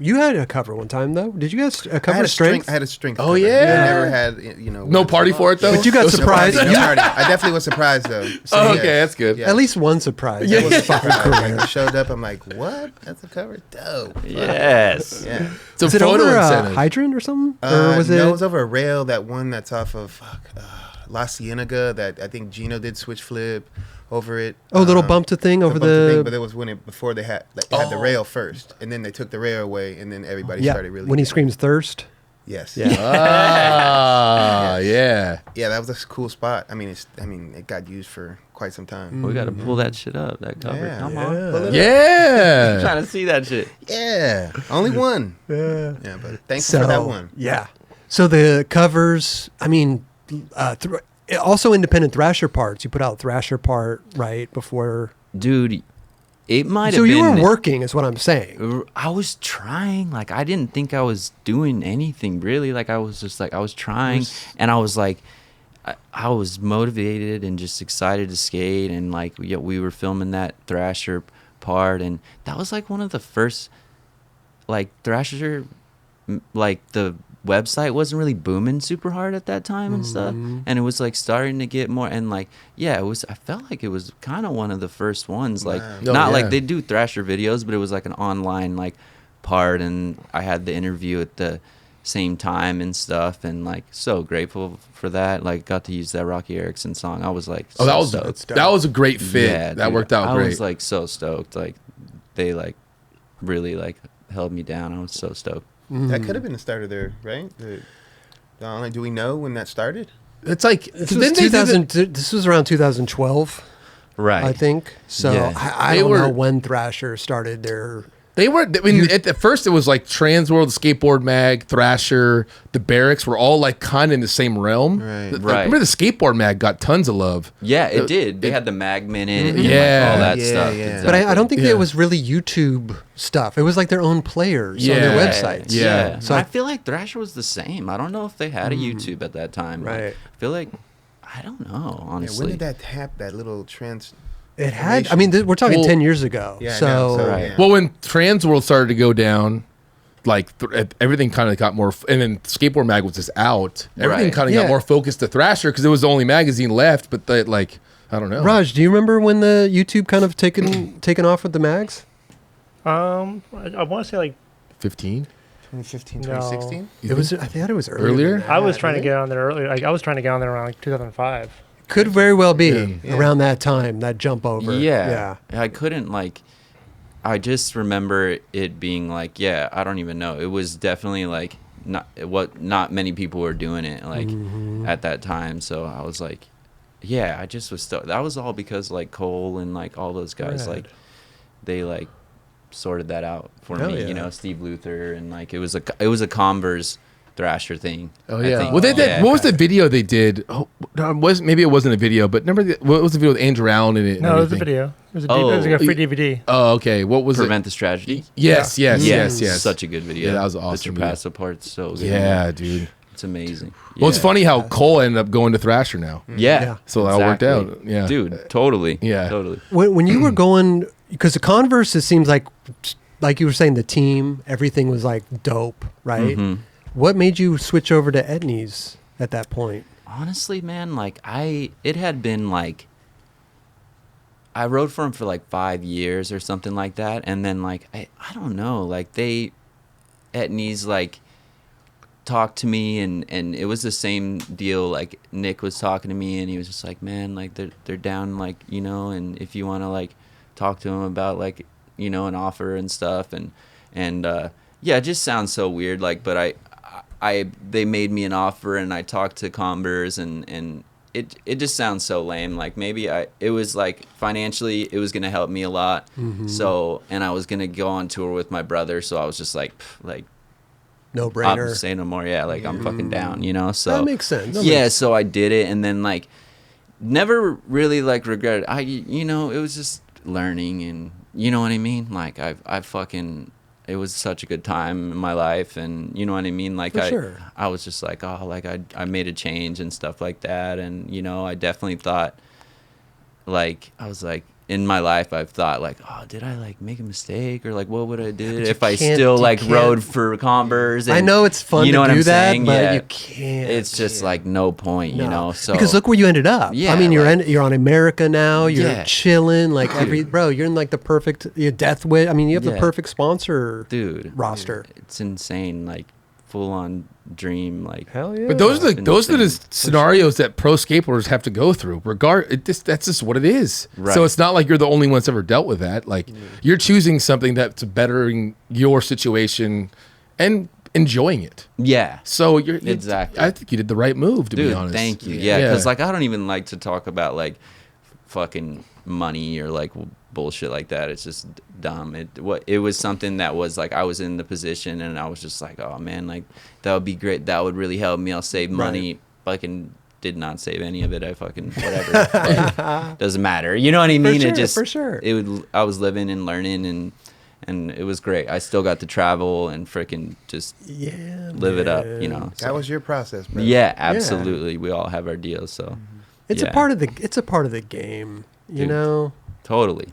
you had a cover one time though. Did you guys a I cover had a strength? string. I had a strength. Oh, cover. yeah. I never had, No party for it though. But you got It was surprised. No You- party. I definitely was surprised though. So, Oh, yeah. okay, that's good. Yeah. At least one surprise. That That was was a fucking surprise. career. Like, I showed up. I'm like, what? That's a cover. Dope. Yes. Yeah. It's a Is it photo over a incentive. hydrant or something? Or was No, it? it was over a rail. That one that's off of La Cienega. That I think Gino did switch flip over it. little bump to thing over bump to thing, the. but it was before they had had the rail first, and then they took the rail away, and then everybody started really. When he screams thirst. Yes. Yeah. Yeah. Yeah, that was a cool spot. I mean, it got used for quite some time. We got to pull that shit up. That cover. Yeah, Come yeah. on. Pull it up. I'm Yeah. trying to see that shit. Yeah, only one. Yeah. Yeah, but thanks for that one. Yeah. So the covers, I mean, also independent Thrasher parts. You put out Thrasher part right before. Dude, it might have So been. you were working, is what I'm saying. I was trying. Like, I didn't think I was doing anything really. Like, I was just like, I was trying. And I was like, I was motivated and just excited to skate. And like, we were filming that Thrasher part. And that was like one of the first, like, Thrasher, like, the website wasn't really booming super hard at that time and stuff, and it was like starting to get more, and like it was, I felt like it was kind of one of the first ones, like not like they do Thrasher videos, but it was like an online like part, and I had the interview at the same time and stuff, and like so grateful for that. Like got to use that Rocky Erickson song. I was like, Oh, so that was a great fit. Yeah, that dude, worked out great. I was like so stoked. Like they like really like held me down. I was so stoked. That could have been the start of their right. Do we know when that started? It's like This was 2000. This was around 2012, Right. I think. So Yeah. I They don't were- know when Thrasher started their. They were. I mean, at first it was like Transworld, Skateboard Mag, Thrasher, the Barracks were all like kind of in the same realm. Right. I Right. remember the Skateboard Mag got tons of love. Yeah, it did. They had the mag minute and Yeah. like all that Yeah, stuff. yeah. But I don't think Yeah. it was really YouTube stuff. It was like their own players on their Yeah. websites. Yeah. So I feel like Thrasher was the same. I don't know if they had a YouTube at that time. Like, Right. I feel like I don't know, Yeah, honestly. when did that happen? That little trans. it had. I mean, we're talking Well, 10 years ago. Yeah, I so know, so, Right. yeah. Well, when Transworld started to go down, like everything kind of got more, and then Skateboard Mag was just out. Everything Right. kind of Yeah. got more focused to Thrasher because it was the only magazine left. But like, I don't know. Raj, do you remember when the YouTube kind of taken off with the mags? I want to say like 15. 2015, No. 2016? It was. I thought it was Earlier? than that, I was trying to right? get on there earlier. Like I was trying to get on there around like 2005. Could very well be Yeah. around that time, that jump over. Yeah. I couldn't like. I just remember it being like, yeah, I don't even know. It was definitely like not many people were doing it like at that time. So I was like, yeah, I just was that was all because like Cole and like all those guys Right. like they like sorted that out for Hell me. yeah. You know, Steve Luther and like it was a Converse Thrasher thing. Oh I yeah. think. Well, they did. Yeah. What was the video they did? Oh, no, maybe it wasn't a video, but remember what was the video with Andrew Allen in it? and No, it was a everything? video. It was like a free DVD. Oh, okay. What was Prevent This Tragedy. it? Yes. Such a good video. Yeah, that was awesome. The Trapasso part's so good. Yeah, dude. It's amazing. Well, it's Yeah. funny how Cole ended up going to Thrasher now. Yeah. Yeah. So that worked out. Yeah. Dude, totally. Yeah. Totally. When you were going, because the Converse, it seems like you were saying, the team, everything was like dope, right? Mhm. What made you switch over to Etnies at that point? Honestly, man, like it had been like I rode for him for like 5 years or something like that, and then like I don't know, like Etnies like talked to me, and it was the same deal. Like Nick was talking to me, and he was just like, man, like they're down, like, you know, and if you want to like talk to him about like, you know, an offer and stuff, and yeah, it just sounds so weird, like, but they made me an offer, and I talked to Converse, and it just sounds so lame. Like maybe it was like financially it was gonna help me a lot. So, and I was gonna go on tour with my brother, so I was just like No I'll brainer. say no more. Yeah, like I'm fucking down, you know. So That makes sense. yeah, so I did it, and then like never really like regretted. You know, it was just learning, and you know what I mean. Like I fucking. It was such a good time in my life, and you know what I mean. Like For sure. I was just like, oh, like I made a change and stuff like that, and you know, I definitely thought, like, I was like, in my life, I've thought like, oh, did I like make a mistake, or like what would I do if I still like rode for Converse? I know it's fun you know to what do I'm that, saying? but Yeah. you can't. It's just like no point, you No. know. So because look where you ended up. Yeah, I mean, you're like- you're on Emerica now. You're Yeah. chilling, like bro. You're in like the perfect Deathwish. I mean, you have the Yeah. perfect sponsor dude, roster. it's insane, like full on dream, like Hell yeah. But those are the Insane. scenarios that pro skateboarders have to go through. That's just what it is. Right. So it's not like you're the only one that's ever dealt with that. Like you're choosing something that's bettering your situation and enjoying it. yeah. So you're Exactly. I think you did the right move, to Dude, be honest. thank you. Yeah, because like I don't even like to talk about like fucking money or like bullshit like that. It's just dumb. It was something that was like I was in the position, and I was just like, oh man, like that would be great. That would really help me. I'll save money. Fucking did not save any of it. I fucking whatever. Like, doesn't matter. You know what I mean? sure, It just for sure. I was living and learning, and it was great. I still got to travel and freaking just yeah, live it up. man. You know. That was your process, bro. Yeah, absolutely. We all have our deals, so It's yeah. a part of the game. You Dude. know. totally.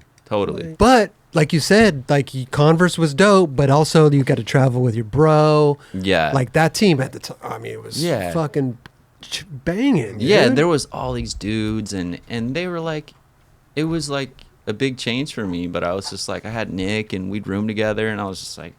But like you said, like Converse was dope, but also you got to travel with your bro. Yeah. Like that team at the time. I mean, it was Yeah. fucking banging. Yeah, dude. there was all these dudes, and they were like, it was like a big change for me, but I was just like, I had Nick, and we'd room together, and I was just like,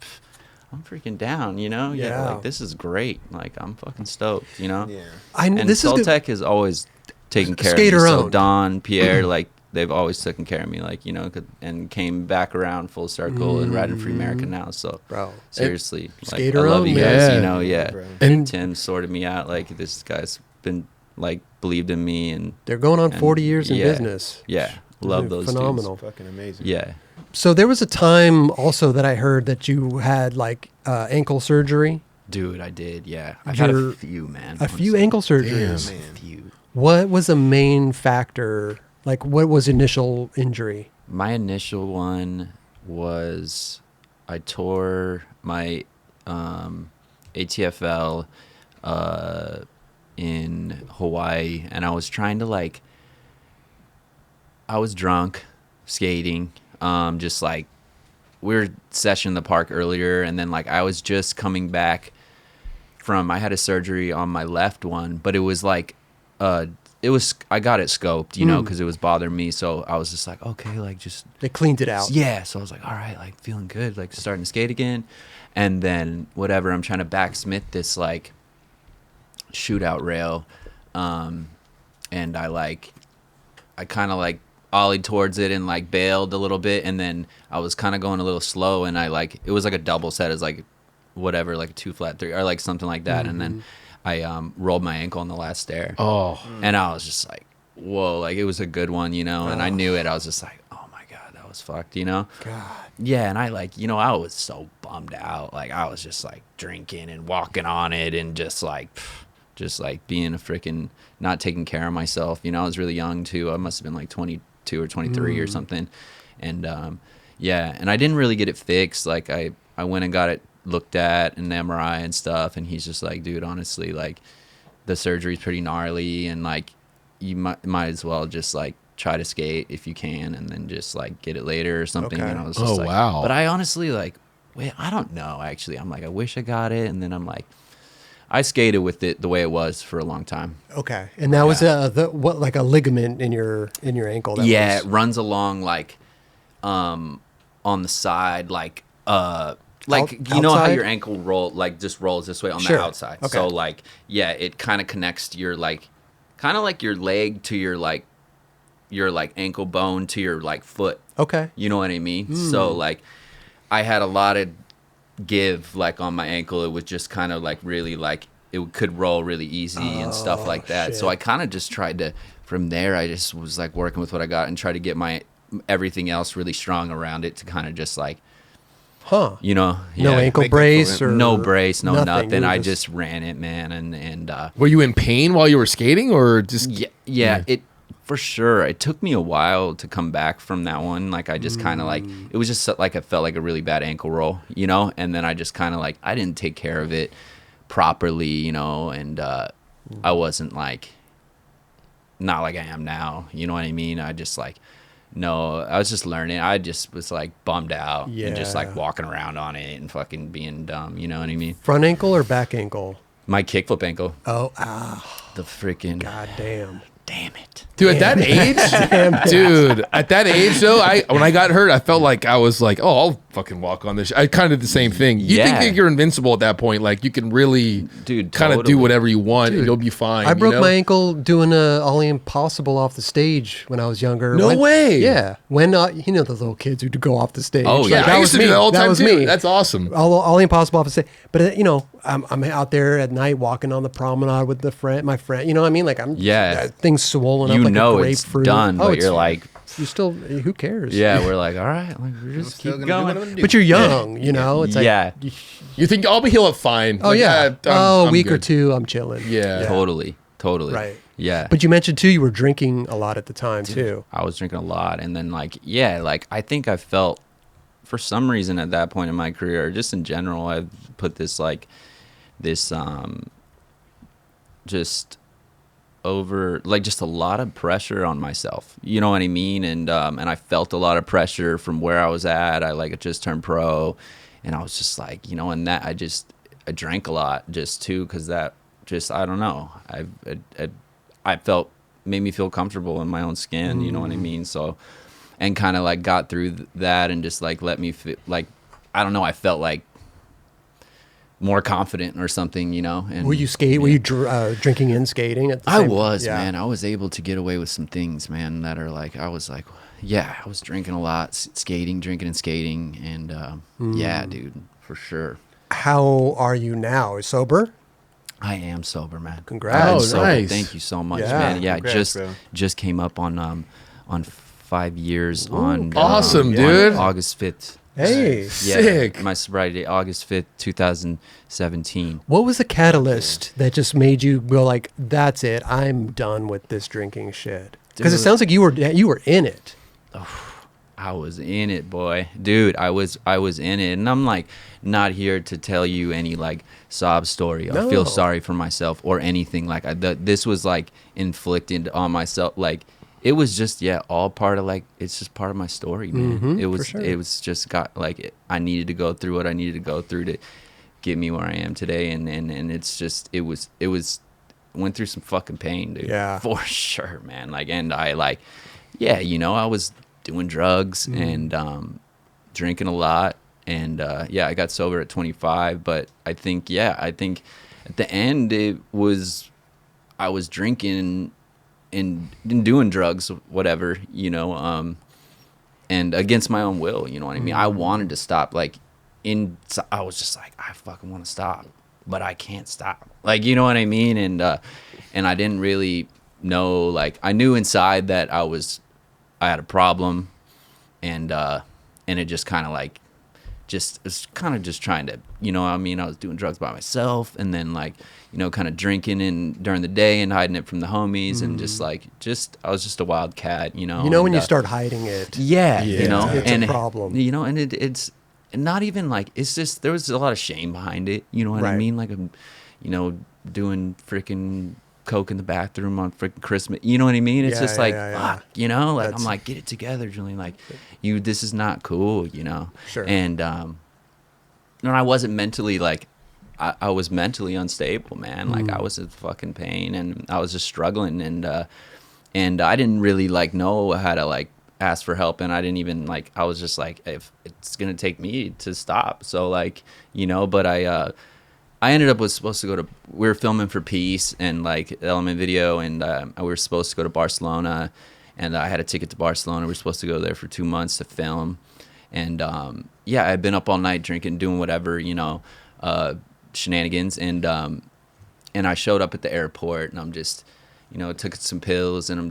I'm freaking down, you know? Yeah. Like this is great. Like I'm fucking stoked, you know? Yeah. And this is good. Soltech has always taken care Skater of me. So owned. Don, Pierre, like they've always taken care of me, like, you know, and came back around full circle and riding for Emerica now. So Bro. seriously, like, Skater I love owned, you man. guys, Yeah. you know, yeah. Bro. And Tim sorted me out. Like this guy's been like believed in me, and They're going on and 40 years in yeah, business. Yeah, love They're those phenomenal. Fucking amazing. Dudes. Yeah, So there was a time also that I heard that you had like ankle surgery. dude, I did. Yeah, I've had You're- a few, man. A few ankle surgeries. Man. A few. What was the main factor? Like, what was initial injury? My initial one was I tore my ATFL in Hawaii, and I was trying to like, I was drunk skating, just like we were session in the park earlier, and then like I was just coming back from, I had a surgery on my left one, but it was like it I got it scoped, you know, because it was bothering me. So I was just like, okay, like just they cleaned it out. Yeah. So I was like, all right, like feeling good, like starting to skate again. And then whatever, I'm trying to backsmith this like shootout rail, and I kind of like ollied towards it and like bailed a little bit, and then I was kind of going a little slow, and it was like a double set, it's like whatever, like a 2 flat 3 or like something like that, and then I rolled my ankle on the last stair. And I was just like, whoa, like it was a good one, you know, and I knew it. I was just like, oh my god, that was fucked, you know. God. Yeah, and I like, you know, I was so bummed out, like I was just like drinking and walking on it and just like being a freaking not taking care of myself, you know. I was really young too. I must have been like 22 or 23 or something. And yeah, and I didn't really get it fixed. Like I went and got it looked at and MRI and stuff, and he's just like, dude, honestly, like the surgery's pretty gnarly, and like you might as well just like try to skate if you can, and then just like get it later or something. Okay. And I was just like, wow. But I honestly like, wait, I don't know actually. I'm like, I wish I got it, and then I'm like, I skated with it the way it was for a long time. Okay, and that was like a ligament in your ankle. That It runs along like, on the side, like you know how your ankle just rolls this way on the outside. Okay. So like, yeah, it kind of connects to your like, kind of like your leg to your like ankle bone to your like foot. Okay. You know what I mean? So like, I had a lot of give like on my ankle. It was just kind of like really like it could roll really easy and stuff like that. Shit. So I kind of just tried to, from there I just was like working with what I got and try to get my everything else really strong around it to kind of just like, you know, no ankle brace or no brace, no nothing. I just just ran it, man. And were you in pain while you were skating, or just yeah, it for sure. It took me a while to come back from that one. Like I just kind of like, it was just like, I felt like a really bad ankle roll, you know? And then I just kind of like, I didn't take care of it properly, you know? And I wasn't like, not like I am now, you know what I mean? I just like, no, I was just learning. I just was like bummed out and just like walking around on it and fucking being dumb, you know what I mean? front ankle or back ankle? My kickflip ankle. Oh, The freaking. God damn. Damn it. Dude, at that age, dude, at that age though, when I got hurt, I felt like I was like, oh, I'll fucking walk on this. I kind of did the same thing. You think that you're invincible at that point, like you can really, kind of do whatever you want, and you'll be fine. I broke my ankle doing a Ollie Impossible off the stage when I was younger. No way. Yeah, when you know the little kids who go off the stage. Oh yeah, like, I used to do that all the time too. Me. That's awesome. Ollie Impossible off the stage, but you know, I'm out there at night walking on the promenade with my friend. You know what I mean? Like things swollen up like a grapefruit. It's done, but you're like, you still, who cares? Yeah, we're like, all right, like, we're just keep going. But you're young, you know. It's like, you think I'll be heal up fine? Oh like, yeah, I'm a week good. or two, I'm chilling. Yeah, totally. Right. Yeah. But you mentioned too, you were drinking a lot at the time too. I was drinking a lot, and then like, I think I felt, for some reason at that point in my career, just in general, I've put this just over like just a lot of pressure on myself, you know what I mean? And I felt a lot of pressure from where I was at. I just turned pro, and I was just like, you know, and that I drank a lot just too, because that just, I don't know, I felt, made me feel comfortable in my own skin, you know what I mean? So, and kind of like got through that and just like let me feel like, I don't know, I felt like more confident or something, you know. And were you Were you drinking and skating at the same? Man. I was able to get away with some things, man, that are like, I was drinking a lot, drinking and skating, and yeah, dude, for sure. How are you now? Sober? I am sober, man. Congrats! Nice. Thank you so much, man. Yeah, congrats, just came up on 5 years on awesome, dude. On August 5th. Hey, sick! My sobriety date, August 5th, 2017. What was the catalyst that just made you go like, "That's it, I'm done with this drinking shit"? Because it sounds like you were in it. I was in it, boy, dude. I was in it, and I'm like not here to tell you any like sob story or feel sorry for myself or anything. Like this was like inflicted on myself. Like it was just all part of like, it's just part of my story, man. It was just I needed to go through what I needed to go through to get me where I am today, and it's just it was went through some fucking pain, dude. Yeah. For sure, man. Like, and I like, yeah, you know, I was doing drugs and drinking a lot. And yeah, I got sober at 25. But I think at the end I was drinking and doing drugs, whatever, you know, and against my own will, you know what I mean? I wanted to stop. Like, I was just like, I fucking want to stop, but I can't stop. Like, you know what I mean? And I didn't really know, like, I knew inside that I had a problem, and it just kind of like, was kind of just trying to, you know what I mean? I was doing drugs by myself, and then, like, you know, kind of drinking during the day and hiding it from the homies, and I was just a wild cat, you know. You know, when you start hiding it. Yeah, you know. It's a problem. You know, and it's not even like, it's just, there was a lot of shame behind it, you know what I mean? Like, I'm, you know, doing freaking coke in the bathroom on freaking Christmas, you know what I mean? It's just like, fuck, you know, like, I'm like, get it together, Julian, like, this is not cool, you know? Sure. And I wasn't mentally, like, I was mentally unstable, man. Like, I was in fucking pain, and I was just struggling, and I didn't really, like, know how to, like, ask for help, and I didn't even, like, I was just like, if it's gonna take me to stop, so, like, you know. But I ended up we were filming for Peace and, like, Element Video, and we were supposed to go to Barcelona, and I had a ticket to Barcelona. We were supposed to go there for 2 months to film, and yeah, I'd been up all night drinking, doing whatever, you know, shenanigans, and I showed up at the airport, and I'm just, you know, took some pills, and I'm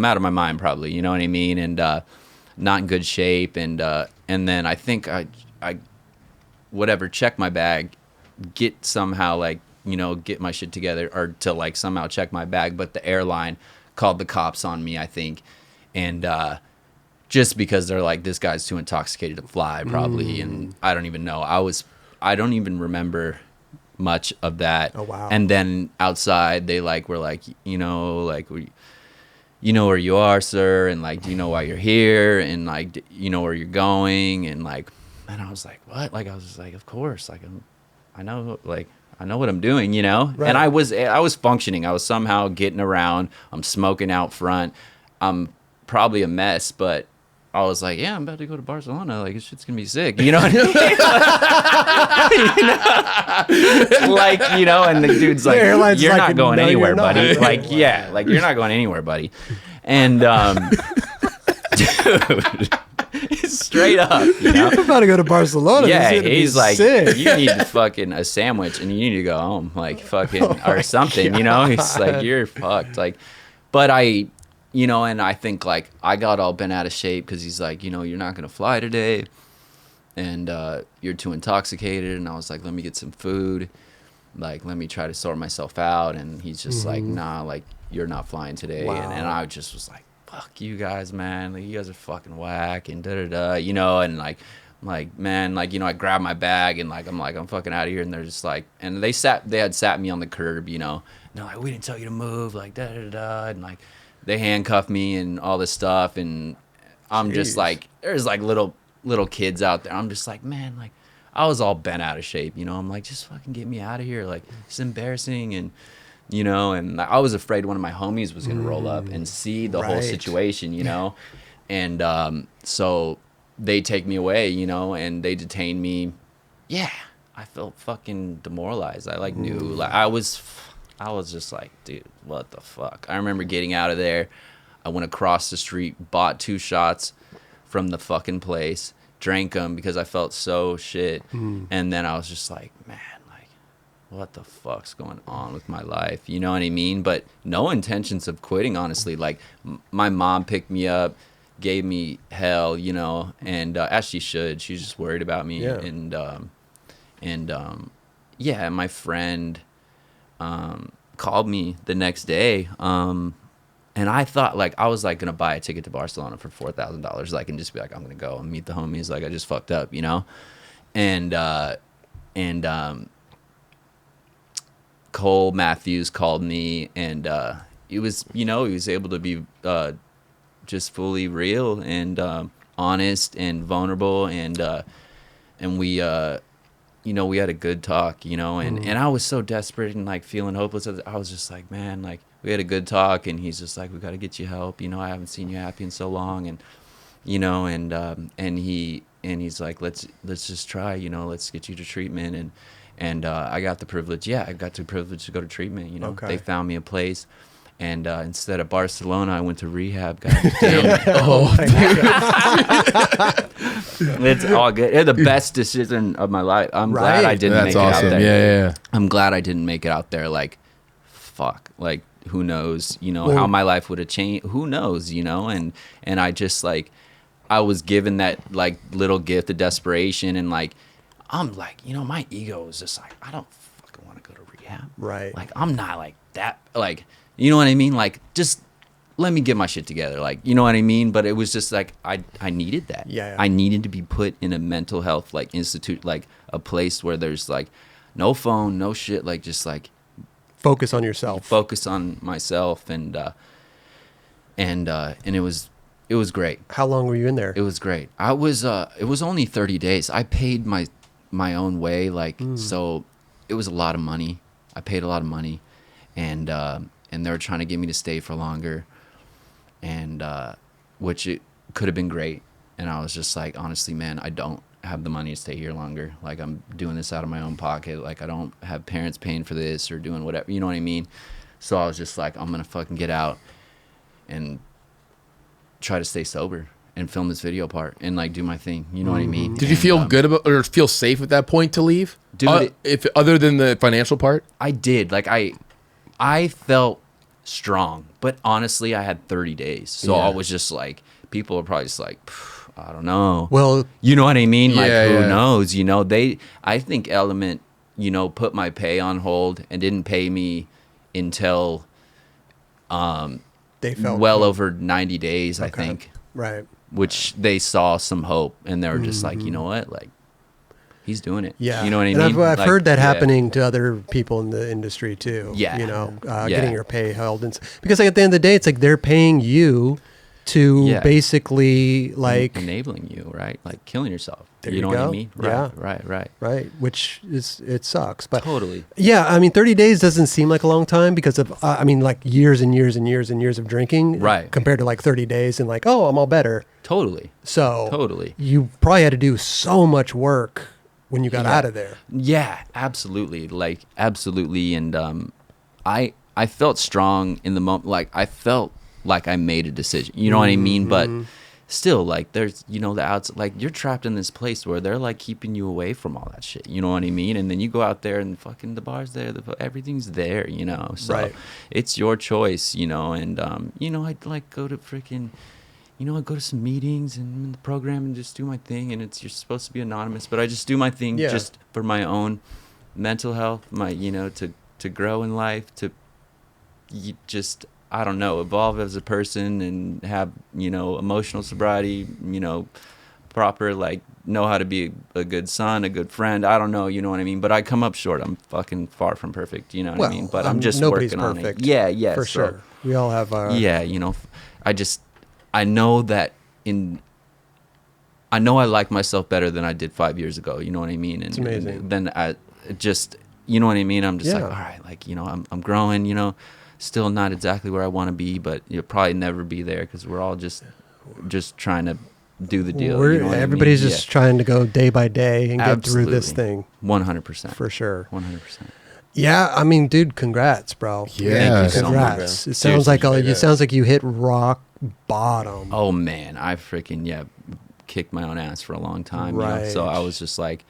out of my mind, probably, you know what I mean, and not in good shape, and then I think I whatever, check my bag, get somehow, like, you know, get my shit together, or to, like, somehow check my bag, but the airline called the cops on me, I think, and just because they're like, this guy's too intoxicated to fly, probably, and I don't even know. I don't even remember much of that. Oh, wow. And then outside, they, like, were like, you know, like, you know where you are, sir, and, like, do you know why you're here, and, like, you know where you're going, and, like, and I was like, what? Like, I was just like, of course, like, I know what I'm doing, you know? Right. And I was functioning. I was somehow getting around. I'm smoking out front. I'm probably a mess, but I was like, yeah, I'm about to go to Barcelona. Like, this shit's going to be sick. You know what I mean? You know? Like, you know, and the dude's like, you're like, not going anywhere, buddy. Like, yeah, like, you're not going anywhere, buddy. And, dude, straight up, you know? I'm about to go to Barcelona. Yeah, he's like, sick. you need fucking a sandwich, and you need to go home, like, fucking, or something, God. You know? He's like, you're fucked. Like, but you know, and I think, like, I got all bent out of shape, because he's like, you know, you're not going to fly today, and you're too intoxicated. And I was like, let me get some food. Like, let me try to sort myself out. And he's just like, nah, like, you're not flying today. Wow. And I just was like, fuck you guys, man. Like, you guys are fucking whack, and da-da-da, you know, and, like, man, like, you know, I grabbed my bag, and, like, I'm fucking out of here. And they're just like, and they had sat me on the curb, you know, and they're like, we didn't tell you to move, like, da-da-da, and, like, they handcuffed me and all this stuff, and I'm just like, there's, like, little kids out there. I'm just like, man, like, I was all bent out of shape, you know. I'm like, just fucking get me out of here. Like, it's embarrassing, and, you know, and I was afraid one of my homies was going to roll up and see the whole situation, you know. And so they take me away, you know, and they detain me. Yeah, I felt fucking demoralized. I, like, knew, like, I was just like, dude, what the fuck? I remember getting out of there. I went across the street, bought 2 shots from the fucking place, drank them because I felt so shit. And then I was just like, man, like, what the fuck's going on with my life? You know what I mean? But no intentions of quitting, honestly. Like, my mom picked me up, gave me hell, you know, and as she should. She's just worried about me. Yeah. And yeah, my friend called me the next day, and I thought, like, I was, like, gonna buy a ticket to Barcelona for $4,000, like, and just be like, I'm gonna go and meet the homies, like, I just fucked up, you know. And Cole Matthews called me, and he was, you know, he was able to be just fully real and honest and vulnerable, and we you know, we had a good talk, you know, and I was so desperate and like feeling hopeless. I was just like, man, like we had a good talk, and he's just like, we got to get you help. You know, I haven't seen you happy in so long, and you know, and he's like, let's just try, you know, let's get you to treatment, and I got the privilege. Yeah, I got the privilege to go to treatment. You know, Okay. They found me a place. And instead of Barcelona, I went to rehab. God damn it. It's all good. It's the best decision of my life. I'm glad I didn't make it out there. Yeah. I'm glad I didn't make it out there. Like, fuck. Like, who knows? You know, how my life would have changed. Who knows? You know, and I just like, I was given that like little gift of desperation, and like, I'm like, you know, my ego is just like, I don't fucking want to go to rehab. Right. Like, I'm not like that. Like. You know what I mean? Like, just let me get my shit together. Like, you know what I mean? But it was just like, I needed that. Yeah. I needed to be put in a mental health, like, institute, like, a place where there's, like, no phone, no shit. Like, just, like. Focus on yourself. Focus on myself. And it was great. How long were you in there? It was great. It was only 30 days. I paid my own way. Like, so it was a lot of money. I paid a lot of money. And they were trying to get me to stay for longer, and which it could have been great. And I was just like, honestly, man, I don't have the money to stay here longer. Like, I'm doing this out of my own pocket. Like, I don't have parents paying for this or doing whatever. You know what I mean? So I was just like, I'm gonna fucking get out and try to stay sober and film this video part and like do my thing. You know what I mean? Did you feel good about or feel safe at that point to leave? Dude, if other than the financial part? I did. Like, I felt strong, but honestly I had 30 days, so I was just like, people are probably just like, I don't know, well, you know what I mean? Like, yeah, who knows, you know? I think Element, you know, put my pay on hold and didn't pay me until they felt well over 90 days. I think, right, which they saw some hope, and they were just like, you know what, like, he's doing it. Yeah. You know what I and mean? I've Like, heard that happening to other people in the industry too. Yeah. You know, Yeah. getting your pay held. Because like, at the end of the day, it's like they're paying you to basically like. Enabling you, right? Like killing yourself. There you you know go. what I mean? Right, Yeah. right. Right. Which it sucks. But Totally. yeah, I mean, 30 days doesn't seem like a long time because of, I mean, like years and years and years and years of drinking. Right. Compared to like 30 days and like, oh, I'm all better. Totally. So. Totally. You probably had to do so much work when you got out of there. Yeah, absolutely. Like, absolutely. And I felt strong in the moment. Like, I felt like I made a decision. You know what I mean? But still, like, there's, you know, the outside, like, you're trapped in this place where they're like keeping you away from all that shit. You know what I mean? And then you go out there and fucking the bar's there, everything's there, you know? So it's your choice, you know? And, you know, I'd like go to freaking, you know, I go to some meetings and in the program and just do my thing, and you're supposed to be anonymous, but I just do my thing just for my own mental health, my, you know, to grow in life, to just, I don't know, evolve as a person and have, you know, emotional sobriety, you know, proper, like, know how to be a good son, a good friend. I don't know, you know what I mean? But I come up short. I'm fucking far from perfect, you know what I mean? But I'm just working on it. Yeah, for sure. We all have our... Yeah, you know, I know that I know I like myself better than I did 5 years ago. You know what I mean? And, it's amazing. And then I just, you know what I mean? I'm just like, all right, like, you know, I'm growing, you know, still not exactly where I want to be, but you'll probably never be there because we're all just trying to do the deal. You know everybody's just trying to go day by day and get through this thing. 100%. For sure. 100%. Yeah, I mean, dude, congrats, bro. Yeah, thank you congrats. so much, it sounds like it sounds like you hit rock bottom. Oh man, I freaking kicked my own ass for a long time. Right. You know? So I was just like,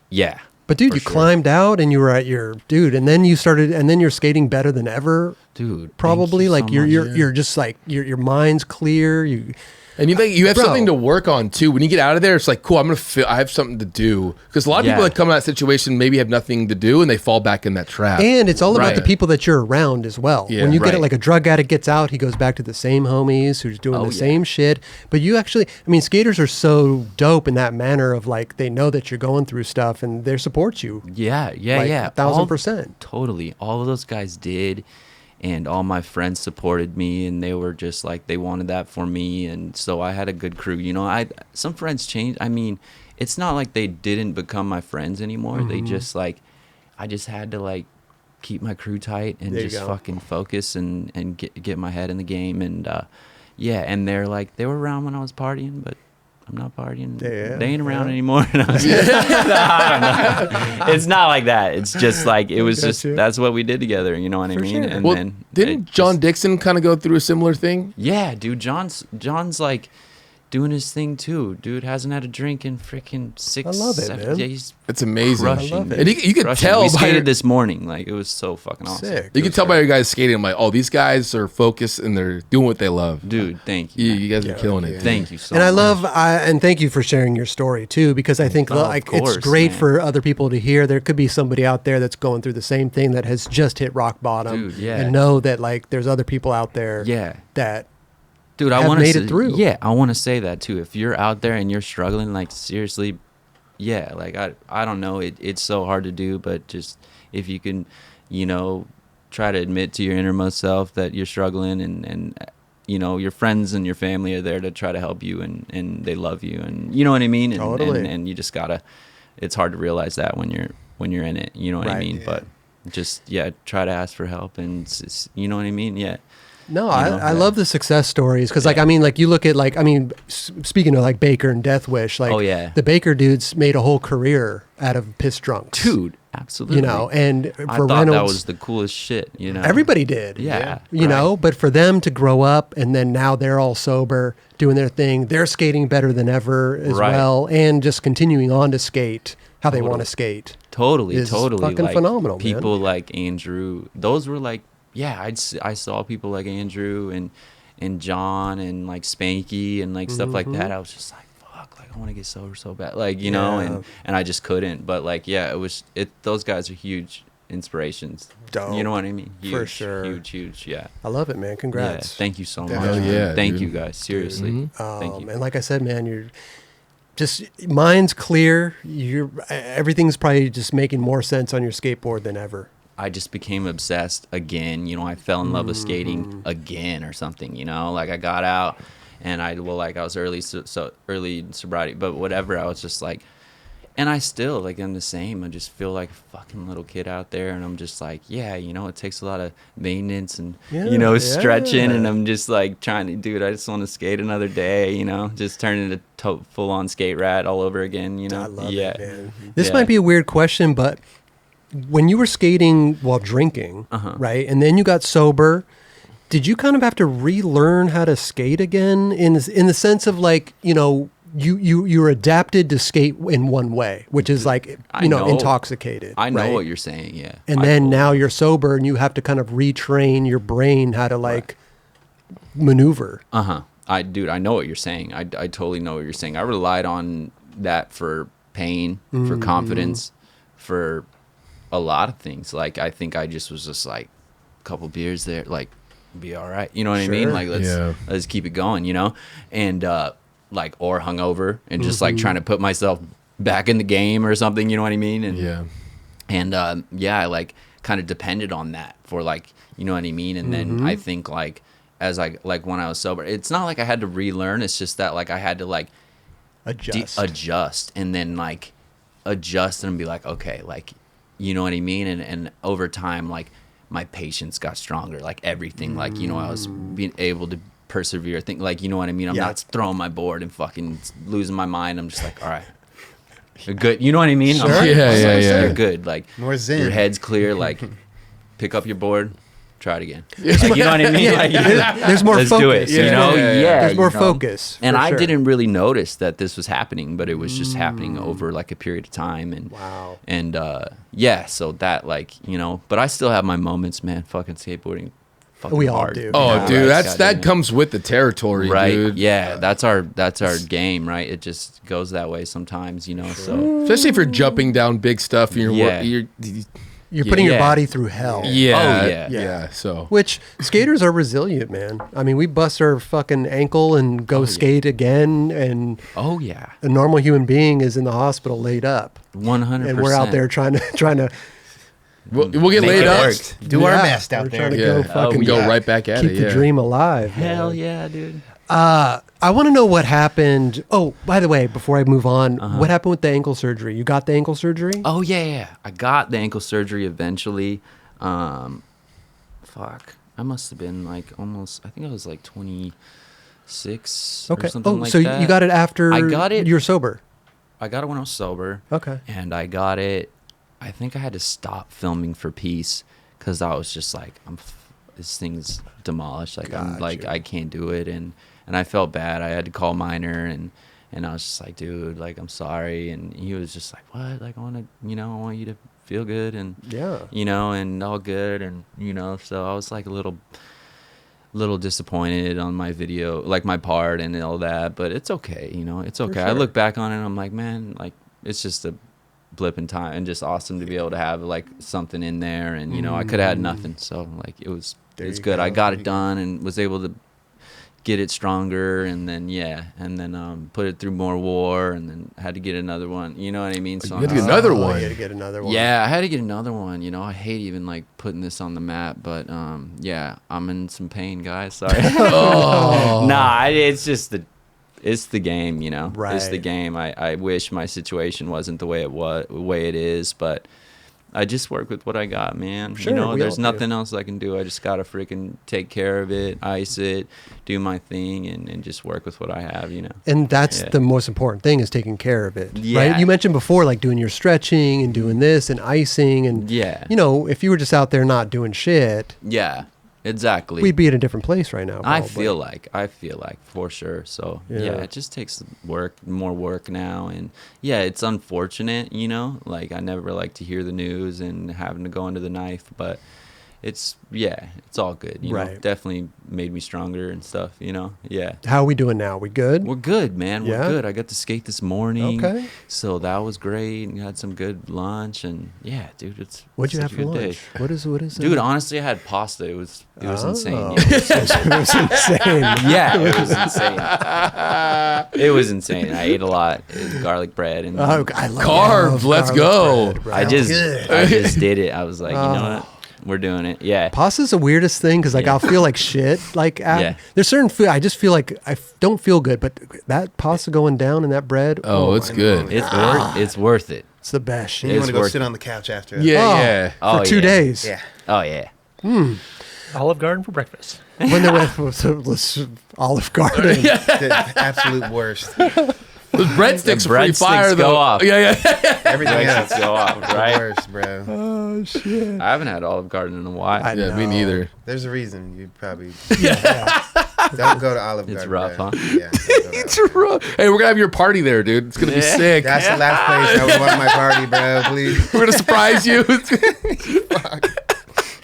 yeah. But dude, you climbed out and you were at your and then you started, and then you're skating better than ever, dude. Probably like you're just like your mind's clear. And you have something to work on too. When you get out of there, it's like, cool, I have something to do. Because a lot of people that come out of that situation maybe have nothing to do and they fall back in that trap. And it's all about the people that you're around as well. Yeah, when you get it, like a drug addict gets out, he goes back to the same homies who's doing the same shit. But you actually, I mean, skaters are so dope in that manner of like, they know that you're going through stuff and they support you. Yeah. 1,000%. Totally. All of those guys did. And all my friends supported me, and they were just like, they wanted that for me. And so I had a good crew. You know, some friends changed. I mean, it's not like they didn't become my friends anymore. They Mm-hmm. just like, I just had to like keep my crew tight and just fucking focus and get my head in the game. And yeah, and they're like, they were around when I was partying, but I'm not partying. They ain't around anymore. And I was just, I don't know. It's not like that. It's just like, it was just, that's what we did together. You know what I mean? Sure. And well, then didn't John Dixon kind of go through a similar thing? Yeah, dude. John's like doing his thing too. Dude hasn't had a drink in freaking 6. I love it, man. Yeah, he's It's amazing. crushing. I love it. And you could crushing. tell We by skated this morning. Like, it was so fucking awesome. Sick. you can tell by your guys skating. I'm like, oh, these guys are focused and they're doing what they love. Dude, thank you. You guys are killing it. Thank you so And much. I love, and thank you for sharing your story too, because I think of like course, it's great man. for other people to hear. There could be somebody out there that's going through the same thing that has just hit rock bottom, Dude, yeah. and know that like there's other people out there, Yeah. that Dude, I have want made to it through. Yeah, I want to say that too. If you're out there and you're struggling, like seriously, yeah, like I don't know, it's so hard to do, but just if you can, you know, try to admit to your innermost self that you're struggling, and you know, your friends and your family are there to try to help you, and they love you, and you know what I mean, and Totally. and you just gotta. It's hard to realize that when you're in it, you know what I Right. mean, Yeah. but just try to ask for help, and you know what I mean, yeah. No, You I know, love the success stories because, like, Yeah. I mean, like, you look at, like, I mean, speaking of, like, Baker and Deathwish, like, Oh, yeah. the Baker dudes made a whole career out of piss drunks. Dude, absolutely. You know, and I for thought Reynolds, that was the coolest shit, you know. everybody did. Yeah. You know, but for them to grow up and then now they're all sober, doing their thing, they're skating better than ever as Right. well, and just continuing on to skate how they Totally. want to skate. Totally, is totally. fucking like, phenomenal, man. People like Andrew, those were like, yeah, I saw people like Andrew and John and like Spanky and like stuff like that. I was just like, fuck, like I want to get sober so bad, like, you know, Yeah. and I just couldn't. But like, yeah, those guys are huge inspirations. Dope. You know what I mean? Huge, For sure. Huge, yeah. I love it, man. Congrats. Yeah, thank you so much. Hell yeah, Thank dude. you guys, seriously. Mhm. Thank you. And like I said, man, you're just, mind's clear. Everything's probably just making more sense on your skateboard than ever. I just became obsessed again. You know, I fell in love with skating again or something, you know, like I got out and I was early sobriety, but whatever. I was just like, and I still like, I'm the same. I just feel like a fucking little kid out there. And I'm just like, yeah, you know, it takes a lot of maintenance and, you know, stretching. And I'm just like trying to, dude, I just want to skate another day, you know, just turn into full on skate rat all over again, you know? I love yeah. it, man. This Yeah. might be a weird question, but when you were skating while drinking, right, and then you got sober, did you kind of have to relearn how to skate again in the sense of like, you know, you're adapted to skate in one way, which is like, I know, know. intoxicated. I know right? what you're saying, yeah. And I then totally- now you're sober and you have to kind of retrain your brain how to like maneuver. I know what you're saying. I totally know what you're saying. I relied on that for pain, for confidence, for a lot of things. Like, I think I just was just like a couple beers there, like, be all right. You know what I mean? Sure. Like, let's keep it going, you know? And like, or hungover and just like trying to put myself back in the game or something, you know what I mean? And I like kind of depended on that for like, you know what I mean? And then I think like as I like when I was sober, it's not like I had to relearn, it's just that like I had to like adjust and then like adjust and be like, okay, like, you know what I mean? And over time, like my patience got stronger, like everything, like, you know, I was being able to persevere, think like, you know what I mean? I'm not throwing my board and fucking losing my mind. I'm just like, all right, you're good. You know what I mean? Sure. I'm like, Yeah. You're good. Like More zen. your head's clear. Like pick up your board, try it again. Like, you know what I mean? Like, There's more let's focus. do it. You know? Yeah. There's more you know? focus. And for I sure. didn't really notice that this was happening, but it was just happening over like a period of time. And Wow. And so that like, you know, but I still have my moments, man. Fucking skateboarding. Fucking We all hard. do. Oh, Yeah. dude, Right, that goddamn it. comes with the territory, Right. dude. Yeah, that's our game, right? It just goes that way sometimes, you know. So Especially if you're jumping down big stuff and you're, Yeah. You're putting your Yeah. body through hell. yeah, Oh, yeah. yeah. So Which skaters are resilient, man. I mean, we bust our fucking ankle and go skate again, and oh yeah, a normal human being is in the hospital laid up, 100%. and we're out there trying to we'll get Make laid it up. work. Do our Yeah, best we're out there. trying to Yeah. go Oh, fucking go right back at keep it. the Yeah. dream alive. Hell man. yeah, dude. I want to know what happened. Oh, by the way, before I move on, what happened with the ankle surgery? You got the ankle surgery? Oh, yeah. I got the ankle surgery eventually. I must have been like almost, I think I was like 26 or something like that. that. So you got it after I got it. you were sober? I got it when I was sober. Okay. And I got it, I think I had to stop filming for Peace because I was just like, this thing's demolished. Like, I'm like, I can't do it. And I felt bad. I had to call Minor and I was just like, dude, like, I'm sorry. And he was just like, what? Like, I want you to feel good and, and all good. And, so I was like a little disappointed on my video, like my part and all that, but it's okay. It's okay. Sure. I look back on it and I'm like, man, like, it's just a blip in time and just awesome to be able to have like something in there. And, I could have had nothing. So like, it's good. I got it done and was able to get it stronger and then put it through more war and then had to get another one. You know what I mean? So you had to get another one. You had to get another one. Yeah, I had to get another one. I hate even like putting this on the map, but I'm in some pain, guys. Sorry. Nah, it's just the game. Right. It's the game. I wish my situation wasn't the way it is, but I just work with what I got, man. Sure, there's nothing else I can do. I just got to freaking take care of it, ice it, do my thing, and just work with what I have, And that's the most important thing is taking care of it, Yeah. right? You mentioned before, like doing your stretching and doing this and icing. And, if you were just out there not doing shit. Yeah, exactly. We'd be in a different place right now. I feel like for sure. So it just takes more work now. And it's unfortunate, like I never like to hear the news and having to go under the knife, but it's all good. Right. Definitely made me stronger and stuff, Yeah. How are we doing now? We good? We're good, man. We're good. I got to skate this morning. Okay. So that was great. And had some good lunch and dude, What'd you have such for a good lunch? day. What is Dude, honestly, I had pasta. It was insane. It was insane. Yeah, it was insane. It was insane. I ate a lot. Garlic bread and I love carbs. Let's go. Bread, I just did it. I was like, you know what? We're doing it. Yeah. Pasta's the weirdest thing because like I'll feel like shit. Like there's certain food I just feel like I don't feel good, but that pasta going down in that bread. It's good. It's worth it. It's the best shit. You want to go sit on the couch after. For 2 days. Yeah. Oh yeah. Olive Garden for breakfast. When they went to Olive Garden. The absolute worst. Those breadsticks are pretty fire, though. Go off. Yeah. Everything else go off, right? Worst, bro. Oh shit. I haven't had Olive Garden in a while. Yeah, me neither. There's a reason you probably don't go to Olive Garden. It's rough, bro. huh? Yeah. It's rough. Hey, we're gonna have your party there, dude. It's gonna be sick. That's the last place I would want my party, bro. Please. We're gonna surprise you.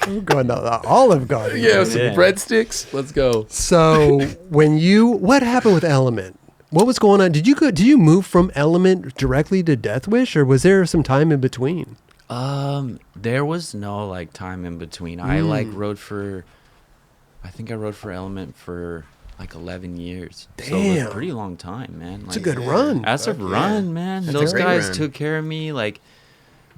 We're going to the Olive Garden. Yeah, with some breadsticks. Let's go. So what happened with Element? What was going on? Did you move from Element directly to Deathwish, or was there some time in between? There was no like time in between. I rode for Element for like 11 years. Damn. So it was a pretty long time, man. It's a good run. That's a run, man. That's Those a great guys run. took care of me like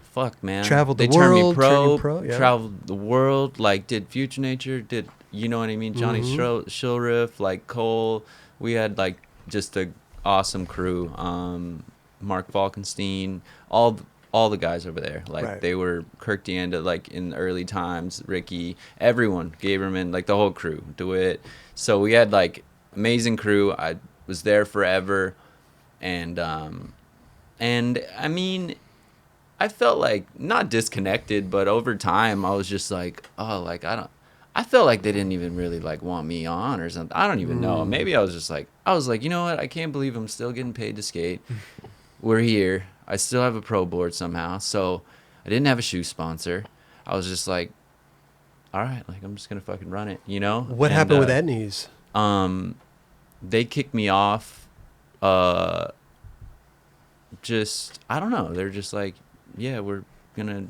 fuck, man. Traveled the they turned world, me pro, turned you pro, yeah. traveled the world, like did Future Nature, did you know what I mean? Johnny Shilriff, like Cole. We had like just a awesome crew. Mark Falkenstein, all the guys over there. Like they were Kirk DeAnda, like in the early times, Ricky, everyone, Gaberman, like the whole crew, DeWitt. So we had like amazing crew. I was there forever, and I mean, I felt like not disconnected, but over time I was just like, I felt like they didn't even really like want me on or something. I don't even know. Maybe I was like, you know what? I can't believe I'm still getting paid to skate. We're here. I still have a pro board somehow. So I didn't have a shoe sponsor. I was just like, all right, like I'm just going to fucking run it, you know? What happened with Etnies? They kicked me off. Just, I don't know. They're just like, yeah, we're going to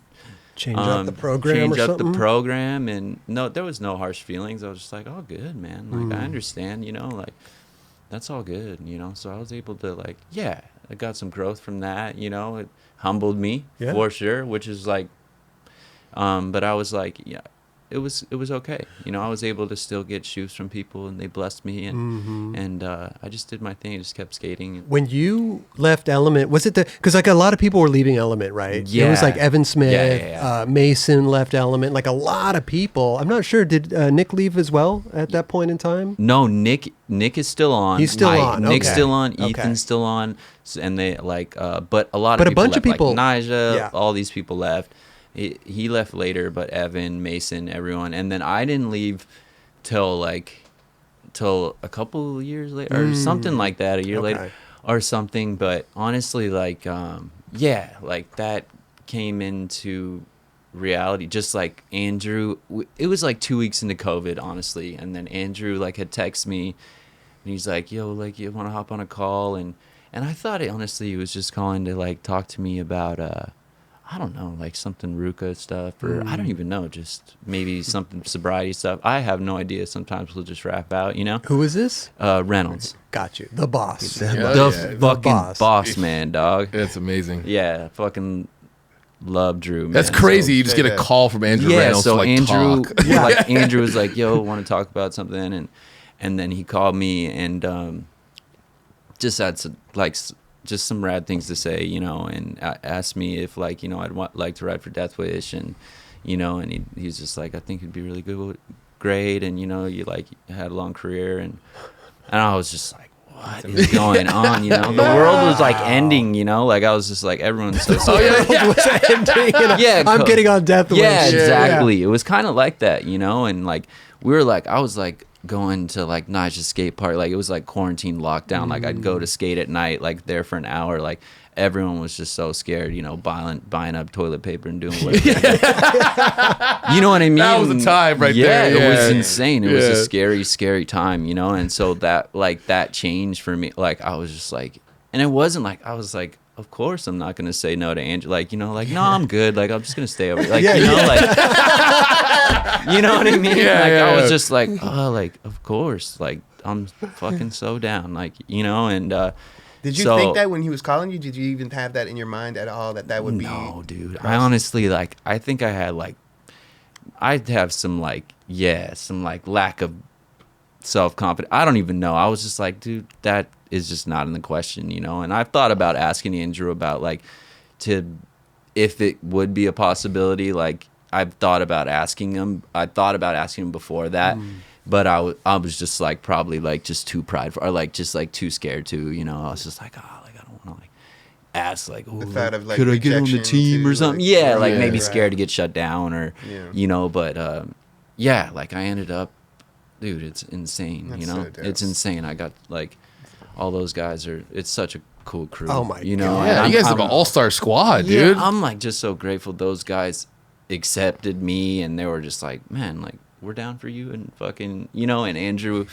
change up the program and no, there was no harsh feelings. I was just like, oh good, man, like I understand, you know, like that's all good, you know. So I was able to like, I got some growth from that, you know. It humbled me for sure, which is like but I was like, it was okay. You know, I was able to still get shoes from people, and they blessed me, and I just did my thing. I just kept skating. When you left Element, was it because like a lot of people were leaving Element, right? Yeah. It was like Evan Smith, Mason left Element, like a lot of people. I'm not sure. Did Nick leave as well at that point in time? No, Nick is still on. He's still on. Nick's Okay. still on. Okay. Ethan's still on, and they like, but a lot But of a people bunch of left, people- like Nija, Yeah. all these people left. He left later, but Evan, Mason, everyone, and then I didn't leave till a couple years later or something like that, a year later or something. But honestly, like like that came into reality. Just like Andrew, it was like 2 weeks into COVID, honestly, and then Andrew like had texted me, and he's like, "Yo, like you want to hop on a call?" And I thought honestly he was just calling to like talk to me about I don't know, like something Ruka stuff, or I don't even know, just maybe something sobriety stuff. I have no idea. Sometimes we'll just rap out, you know. Who is this? Reynolds. Got you. The boss. The fucking boss man, dog. That's amazing. Yeah, fucking love Drew, man. That's crazy. So, you just get a call from Andrew Reynolds so to like Andrew, talk. like Andrew was like, "Yo, want to talk about something?" And then he called me and just had some, like just some rad things to say, you know, and asked me if like, you know, I'd like to ride for Deathwish, and you know, and he's just like, "I think it'd be really great, and you know, you like had a long career," and I was just like, what is going on? You know, the world was like ending, you know, like I was just like, everyone's so I'm getting on Deathwish. Yeah, exactly. It was kind of like that, you know, and like we were like, I was like going to like Nija's skate park, like it was like quarantine lockdown. Like I'd go to skate at night, like there for an hour, like everyone was just so scared, you know, buying up toilet paper and doing whatever. You know what I mean? That was a time right there. Yeah, it was Yeah. insane. It was a scary time, you know. And so that changed for me. Like I was just like, and it wasn't like I was like, of course I'm not gonna say no to Andrew. Like, you know, like no, I'm good. Like I'm just gonna stay over. Like you know, like you know what I mean? I was just like, oh, like of course, like I'm fucking so down. Like, you know, and did you think that when he was calling you? Did you even have that in your mind at all? That would be no, dude. I honestly like. I think I had like. I'd have some like lack of self-confidence. I don't even know. I was just like, dude, that is just not in the question, you know. And I've thought about asking Andrew about like if it would be a possibility. Like I've thought about asking him. I thought about asking him before that. But I was just like probably like just too prideful or like just like too scared to, you know. I was just like, oh, like I don't want to like ask like, oh, thought of, like, could I get on the team or something? Like, Like maybe scared to get shut down or you know. But like I ended up, dude, it's insane. That's you know, so it's insane. I got like all those guys are. It's such a cool crew. Oh my you know, God. Yeah, you guys have an all-star squad, dude. I'm like just so grateful those guys accepted me, and they were just like, man, like we're down for you, and fucking, you know. And Andrew,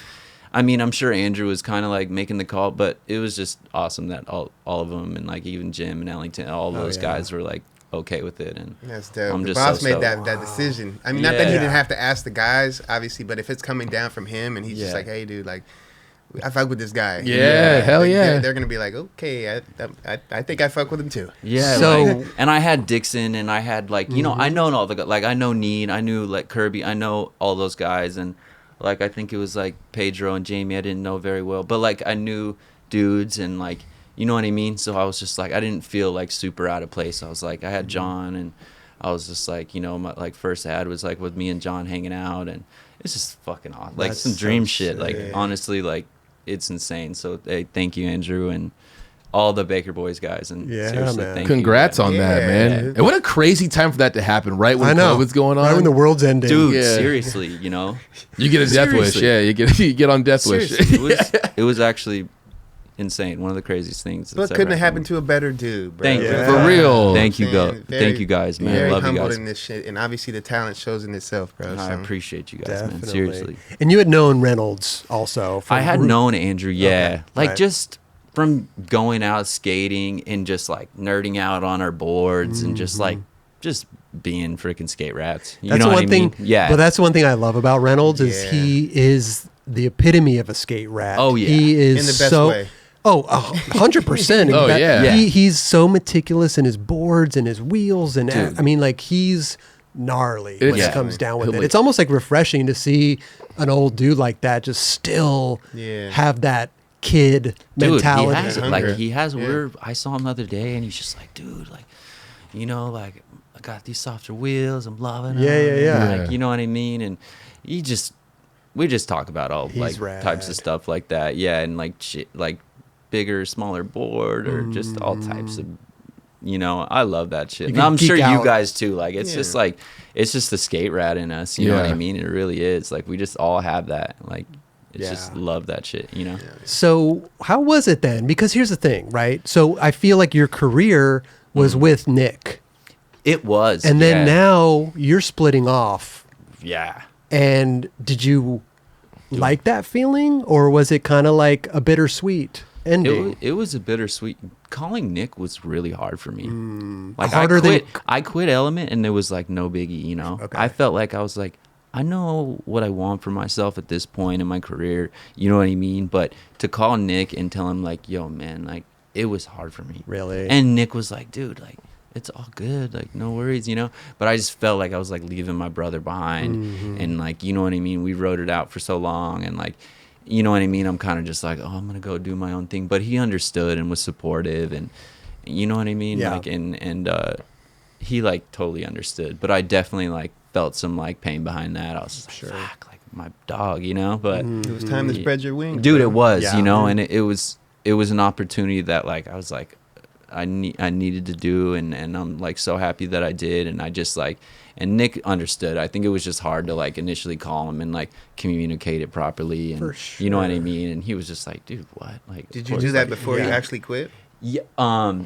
I mean, I'm sure Andrew was kind of like making the call, but it was just awesome that all of them, and like even Jim and Ellington, all those guys were like okay with it. And that's dope. I'm The just boss so made stoked. that decision. I mean, not that he didn't have to ask the guys, obviously, but if it's coming down from him and he's just like, hey, dude, like, I fuck with this guy. Yeah, hell like, yeah. They're gonna be like, okay, I think I fuck with him too. Yeah, So- like, and I had Dixon, and I had like, you know, I know all the guys. Like I know Need, I knew like Kirby, I know all those guys, and like I think it was like Pedro and Jamie I didn't know very well, but like I knew dudes, and like, you know what I mean. So I was just like, I didn't feel like super out of place. I was like, I had John, and I was just like, you know, my like first ad was like with me and John hanging out, and it's just fucking awesome. Like That's some dream so shit. Like sick. honestly, like it's insane. So hey, thank you, Andrew, and all the Baker Boys guys. And Yeah, seriously, man. thank Congrats you. on that, Yeah. man. And what a crazy time for that to happen, right when I know. COVID's going on. Right when the world's ending. Dude, Yeah. seriously, you know, You get a Deathwish. Seriously. Yeah, you get on Deathwish. seriously, it was actually insane. One of the craziest things. But that's couldn't ever have happened to a better dude, bro. Thank you. Yeah. For real. Thank you, Man, thank you guys, man. Very Love you humbled guys. in this shit, and obviously the talent shows in itself, bro. I so. appreciate you guys, man. Definitely. Seriously. And you had known Reynolds also. I had known Andrew, yeah. Okay, Like right. just from going out skating and just like nerding out on our boards and just like just being freaking skate rats. You That's know the what one I mean? thing. Yeah. But that's the one thing I love about Reynolds is Yeah. he is the epitome of a skate rat. Oh, yeah. He is In the best so. way. Oh, 100%. Oh, yeah. Yeah. He's so meticulous in his boards and his wheels, and Dude. I mean, like he's gnarly when Yeah. it comes down with it. Like- It's almost like refreshing to see an old dude like that just still have that kid mentality. He has it. Hunger. Like he has. Yeah. I saw him the other day, and he's just like, dude, like, you know, like I got these softer wheels. I'm loving them. Yeah. Like, you know what I mean? And we just talk about all He's like rad. types of stuff like that. Yeah, and like shit, like bigger, smaller board, or just all types of. You know, I love that shit. You And can I'm sure geek you out. guys too. Like, it's just like, it's just the skate rat in us. You know what I mean? It really is. Like, we just all have that. Like, it's just love that shit, you know? So how was it then? Because here's the thing, right? So I feel like your career was with Nick. It was. And then now you're splitting off. Yeah. And did you like that feeling? Or was it kind of like a bittersweet ending? It was a bittersweet. Calling Nick was really hard for me. Like Harder than- I quit Element, and it was like no biggie, you know? Okay. I felt like I was like, I know what I want for myself at this point in my career. You know what I mean? But to call Nick and tell him like, yo, man, like it was hard for me. Really? And Nick was like, dude, like it's all good. Like no worries, you know? But I just felt like I was like leaving my brother behind. And like, you know what I mean? We wrote it out for so long, and like, you know what I mean? I'm kind of just like, oh, I'm going to go do my own thing. But he understood and was supportive, and you know what I mean? Yeah. Like, and he like totally understood, but I definitely like felt some like pain behind that. I was just like, fuck, like my dog, you know, but It was time to spread your wings, dude, bro. it was, Yeah. you know, and it was an opportunity that like, I was like, I needed to do. And I'm like so happy that I did. And I just like, and Nick understood. I think it was just hard to like initially call him and like communicate it properly, and For you know what I sure. mean. And he was just like, "Dude, what?" Like, Did of you course, do that like, before you yeah. actually quit? Yeah.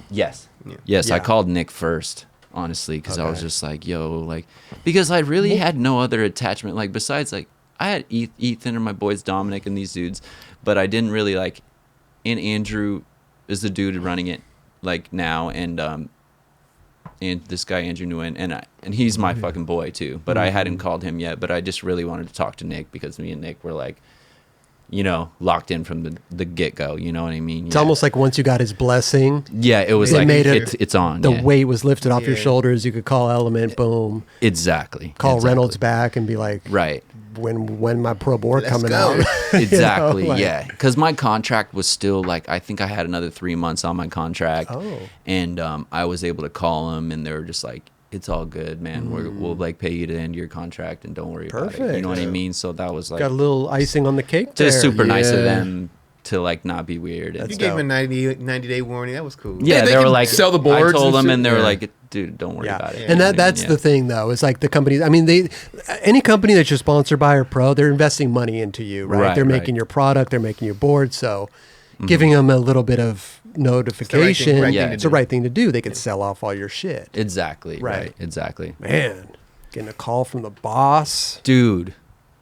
Yes. Yeah. Yes. I Yeah. called Nick first, honestly, because I was Okay. just like, "Yo," like, because I really had no other attachment. Like besides, like, I had Ethan and my boys Dominic and these dudes, but I didn't really like. And Andrew is the dude running it, like now, and this guy Andrew Nguyen, and he's my fucking boy too. But I hadn't called him yet. But I just really wanted to talk to Nick because me and Nick were like, you know, locked in from the get go. You know what I mean? It's almost like once you got his blessing, yeah. It was it like made it- it's on. the yeah. weight was lifted off your Yeah. shoulders. You could call Element, boom, Exactly. call exactly. Reynolds back and be like, Right. when my pro board Let's coming go. out. Exactly. like- Yeah. Because my contract was still like, I think I had another 3 months on my contract. Oh. And I was able to call them, and they were just like, it's all good, man. We'll like pay you to end your contract, and don't worry about it. You Perfect. know what I mean? So that was like Got a little icing on the cake there. just super nice of Yeah. them to like not be weird. And You That's gave dope. him a 90-day warning. That was cool. yeah, they they were can like, sell the boards I told and them, shit. and they were Yeah. like, dude, don't worry Yeah. about it. And You know that's what I the mean? thing, though. It's like the companies. I mean, any company that you're sponsored by or pro, they're investing money into you, right? Right, They're right. making your product, they're making your board. So, giving them a little bit of notification, right thing to it's the do. right thing to do. They could sell off all your shit. Exactly. Right. Right. Exactly. Man, getting a call from the boss. Dude,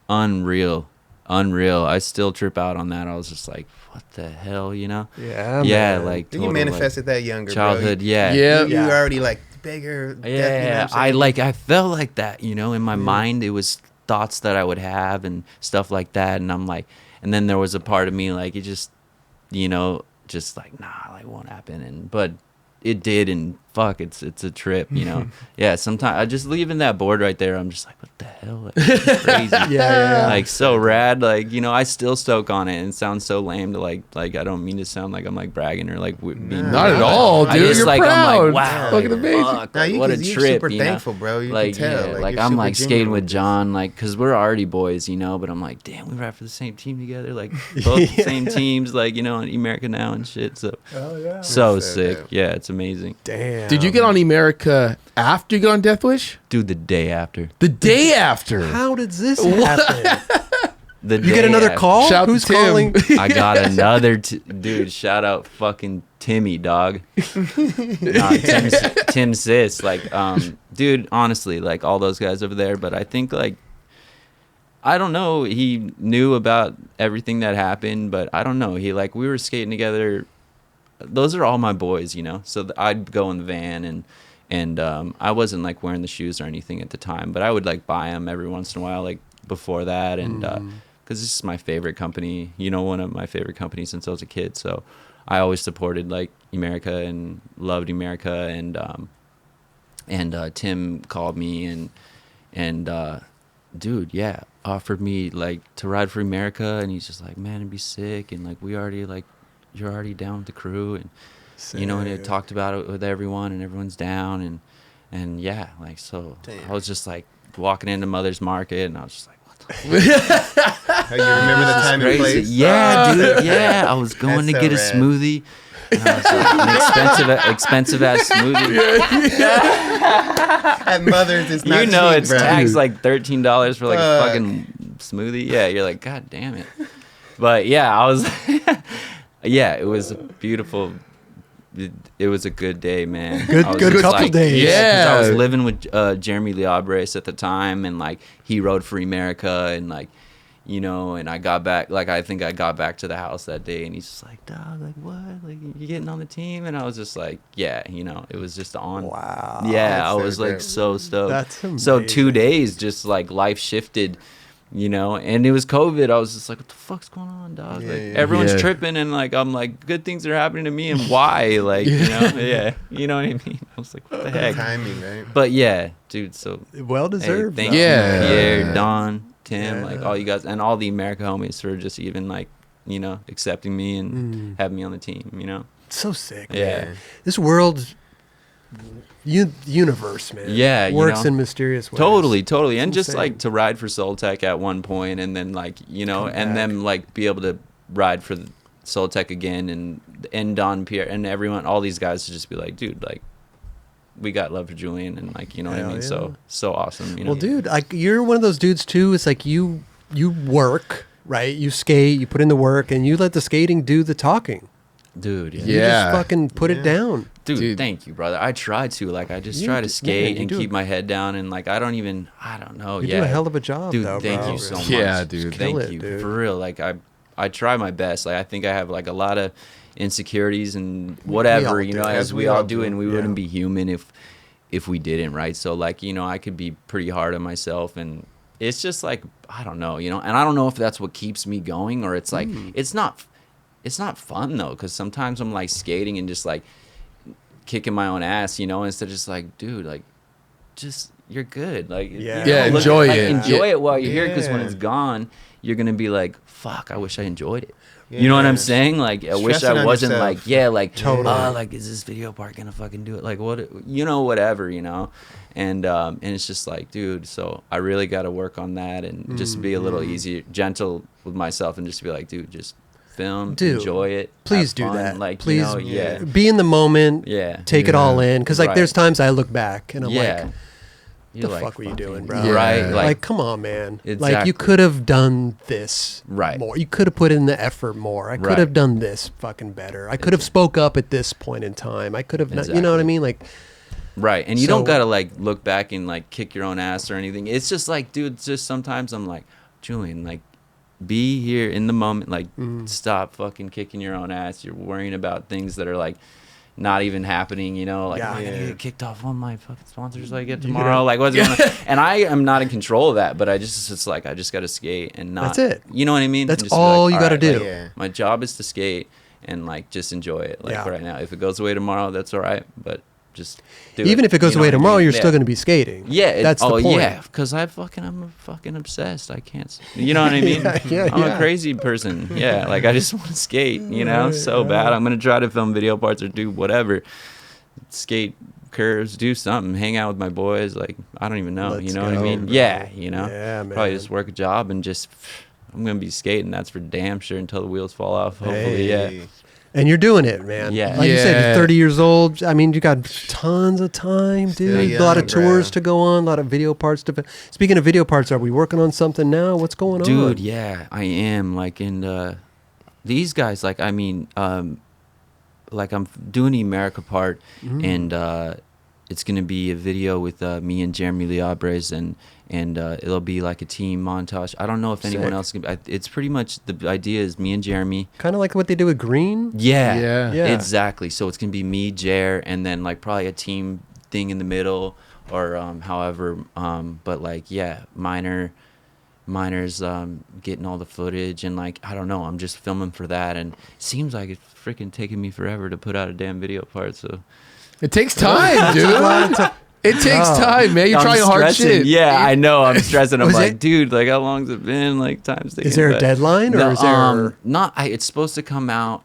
unreal. I still trip out on that. I was just like, what the hell, you know? Yeah, Yeah, man. like Then you total, manifested that younger, like, childhood. bro. Yeah. Yeah. You were already like bigger. Yeah. you know what I'm saying? I felt like that, you know, in my mind. It was thoughts that I would have and stuff like that. And I'm like, and then there was a part of me like, it just, you know, just like, nah, like won't happen. But it did, and fuck, it's a trip, you know. Yeah, sometimes I just leaving that board right there, I'm just like, what the hell? Like, this is crazy. Yeah. Like so rad. Like, you know, I still stoke on it, and it sounds so lame to like I don't mean to sound like I'm like bragging or like being Not at all, I dude. just You're like proud. I'm like, wow, Fucking like, amazing. fuck, Nah, like, you what a can- you're trip, super you know? thankful, bro. You can like tell, yeah, like, like you're I'm super like skating genuine with with John, like because we're already boys, you know. But I'm like, damn, we ride for the same team together, like both the same teams, like you know, in Emerica now and shit. So Oh yeah. so That's so sick. dope. Yeah, it's amazing, Damn. Did you get on Emerica after you got on Deathwish? dude. The day after, The day after. How did this happen? the You get another call? Shout Who's to Tim. calling? I got another dude. Shout out fucking Timmy, dog. Tim Sis, like, dude. Honestly, like all those guys over there. But I think like, I don't know. He knew about everything that happened, but I don't know. He like we were skating together. Those are all my boys, you know. So I'd go in the van and I wasn't like wearing the shoes or anything at the time, but I would like buy them every once in a while, like before that, and because this is my favorite company, you know, one of my favorite companies since I was a kid. So I always supported like Emerica and loved Emerica, and Tim called me and And dude, yeah, offered me like to ride for Emerica, and he's just like, man, it'd be sick, and like you're already down with the crew, and you know, and it talked about it with everyone, and everyone's down, and yeah, like so. Damn. I was just like walking into Mother's Market, and I was just like, what the fuck? You remember the time and place? Yeah, dude. Yeah, I was going to get a smoothie. And I was like, an expensive ass smoothie. At Mother's, it's not cheap, it's bro. taxed like $13 for like a fucking smoothie. Yeah, you're like, God damn it. But yeah, I was. Yeah, it was a beautiful. It was a good day, man. Good couple days. Yeah, 'cause I was living with Jeremy Liabres at the time, and like he rode for Emerica, and like, you know, and I got back. Like I think I got back to the house that day, and he's just like, "Dog, like what? Like you getting on the team?" And I was just like, "Yeah, you know, it was just on." Wow. Yeah, I was like so stoked. That's amazing. So 2 days, just like life shifted. You know, and it was COVID. I was just like, what the fuck's going on, dog? Everyone's tripping, and like I'm like, good things are happening to me, and why? Like, you know, you know what I mean? I was like, what the heck? Timing, right? But yeah, dude, so well deserved. Hey, thank you, Pierre, Don, Tim, like all you guys, and all the Emerica homies for just even like, you know, accepting me and having me on the team, you know? So sick, yeah. Man. This world's universe, man. Yeah, works in mysterious ways. Totally, and just like to ride for Soltech at one point, and then like, you know, and then like be able to ride for Soltech again, and Don, Pierre, and everyone, all these guys to just be like, dude, like we got love for Julian, and like, you know what I mean? Yeah. So awesome. You know? Well, dude, like you're one of those dudes too. It's like you work, right? You skate, you put in the work, and you let the skating do the talking. Dude, you just fucking put it down. Dude, thank you, brother. I try to. Like, I just try to skate and keep my head down. And, like, I don't know. You do a hell of a job, dude, though, thank you so much. Yeah, dude. Thank you. Dude. For real. Like, I try my best. Like, I think I have, like, a lot of insecurities and whatever, you know, as we all do. And we wouldn't be human if we didn't, right? So, like, you know, I could be pretty hard on myself. And it's just, like, I don't know, you know. And I don't know if that's what keeps me going, or it's, like, it's not fun, though, because sometimes I'm, like, skating and just, like, kicking my own ass, you know, instead of just like, dude, like, just you're good, like, enjoy it, enjoy it while you're here, because when it's gone, you're gonna be like, fuck, I wish I enjoyed it. You know what I'm saying? Like, I wish I wasn't like, like, is this video part gonna fucking do it? Like, what, you know, whatever, you know, and it's just like, dude, so I really got to work on that and just be a little easier, gentle with myself, and just be like, dude, just film, enjoy it, please do that, like, please, you know, be in the moment, take it all in, because like there's times I look back and I'm like, the fuck were you doing, bro? Right, like come on, man. Exactly. Like you could have done this right more, you could have put in the effort more. I could have done this fucking better. I could have spoke up at this point in time. I could have you know what I mean, like, right. And you don't gotta like look back and like kick your own ass or anything. It's just like, dude, just sometimes I'm like, Julian, like, be here in the moment, like stop fucking kicking your own ass. You're worrying about things that are like not even happening, you know, like, I gotta get kicked off on my fucking sponsors I get tomorrow, like what's going on? And I am not in control of that, but it's like I just gotta skate and not, that's it, you know what I mean? That's all you gotta do. Like, my job is to skate and like just enjoy it, like right now. If it goes away tomorrow, that's all right, but just do even it. If it goes away tomorrow, you're still going to be skating. Yeah, that's the point. Yeah, because I'm fucking obsessed. I can't, you know what I mean? I'm a crazy person. Yeah, like I just want to skate, you know, so bad. I'm gonna try to film video parts or do whatever, skate curves, do something, hang out with my boys. Like I don't even know, you know what I mean? Bro. Yeah, you know, probably just work a job and just I'm gonna be skating. That's for damn sure until the wheels fall off. Hopefully, And you're doing it, man. Yeah. Like you said, you're 30 years old. I mean, you got tons of time, dude. A lot of tours to go on, a lot of video parts to... Speaking of video parts, are we working on something now? What's going on? Dude, yeah, I am. Like, and these guys, like, I mean, like I'm doing the Emerica part, and it's going to be a video with me and Jeremy Liabres, and it'll be like a team montage. I don't know if anyone else can. It's pretty much the idea is me and Jeremy. Kind of like what they do with Green. Yeah, exactly. So it's gonna be me, Jer, and then like probably a team thing in the middle, or however. But like Miner's getting all the footage, and like I don't know. I'm just filming for that, and it seems like it's freaking taking me forever to put out a damn video part. So it takes time, dude. It takes time, man. You're I'm trying hard stressing. shit. Yeah, I know. I'm stressing. I'm Was like, it- dude, like, how long's it been? Like, time's ticking. Is there a deadline, or is there? Not. It's supposed to come out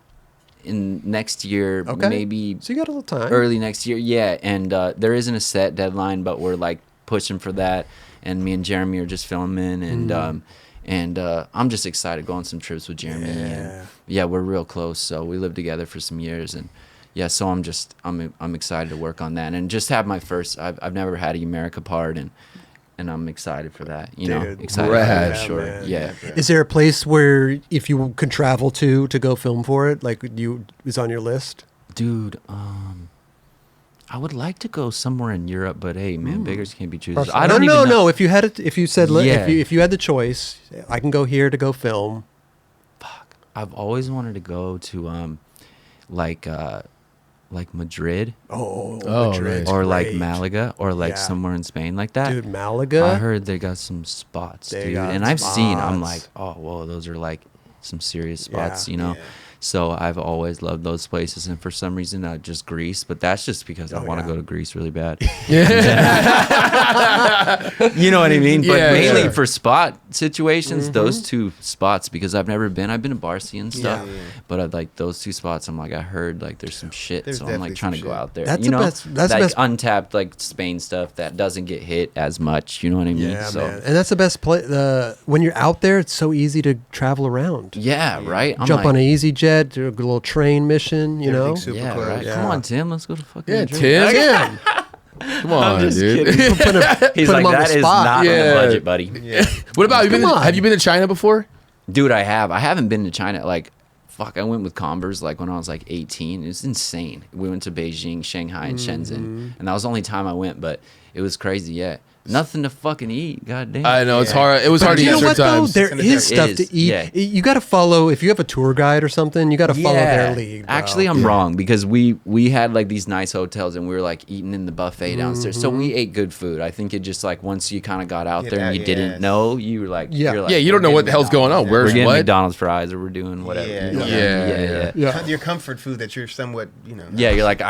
in next year, Okay. maybe So you got a little time. early next year. Yeah, and there isn't a set deadline, but we're like pushing for that. And me and Jeremy are just filming, and I'm just excited to go on some trips with Jeremy. And yeah, we're real close. So we lived together for some years, and yeah, so I'm excited to work on that and just have my first. I've never had a Emerica part, and I'm excited for that. You know, Dude, excited rad. for that, sure. Man. Yeah. Is there a place where if you could travel to go film for it, like is on your list? Dude, I would like to go somewhere in Europe, but hey, man, beggars can't be choosers. I don't even know. No. If you had it, if you said, Yeah. if you had the choice, I can go here to go film. Fuck. I've always wanted to go to like Madrid Oh, Madrid. Madrid's or like great. Malaga or like Yeah. somewhere in Spain like that. Dude, Malaga. I heard they got some spots, They dude. got And I've seen, I'm spots. like, oh, whoa, those are like some serious spots, Yeah, you know? yeah. So I've always loved those places. And for some reason, just Greece. But that's just because I want to yeah. go to Greece really bad. Yeah. You know what I mean? But Yeah, mainly sure. for spot situations, those two spots, because I've never been. I've been to Barcia and stuff. Yeah. But I'd like those two spots, I'm like, I heard like there's some shit. There's So I'm like definitely trying to some go shit. out there. That's you the know? best- that's the like best- untapped like Spain stuff that doesn't get hit as much. You know what I mean? Yeah, so man. And that's the best place. When you're out there, it's so easy to travel around. yeah, right. I'm Jump like, on an easy jet, do a little train mission, you know? Everything's super yeah, close. right. Yeah. Come on, Tim. Let's go to fucking Yeah, Madrid. Tim. Damn. Come on, just dude. kidding. Put him- He's put like, him on the that is spot. not on Yeah. the budget, buddy. Yeah. What about Come on. have you been to China before? Dude, I have. I haven't been to China. Like, fuck, I went with Converse like when I was like 18. It was insane. We went to Beijing, Shanghai, and Shenzhen, and that was the only time I went. But it was crazy. Yeah, nothing to fucking eat. God damn. I know it's Yeah. hard. It was But hard to you eat know what, certain though? times. There It is stuff is, to eat. yeah. You got to follow, if you have a tour guide or something, you got to follow their lead. Bro. Actually, I'm wrong because we had like these nice hotels and we were like eating in the buffet downstairs. So we ate good food. I think it just like once you kind of got out Get there and out, you didn't yes. know, you were like, Yeah. you're like, Yeah, you don't know what the hell's going on. we're Where's getting what? McDonald's fries or we're doing whatever. Yeah. you know? Yeah. Yeah. Your comfort food that you're somewhat, Yeah, you're like,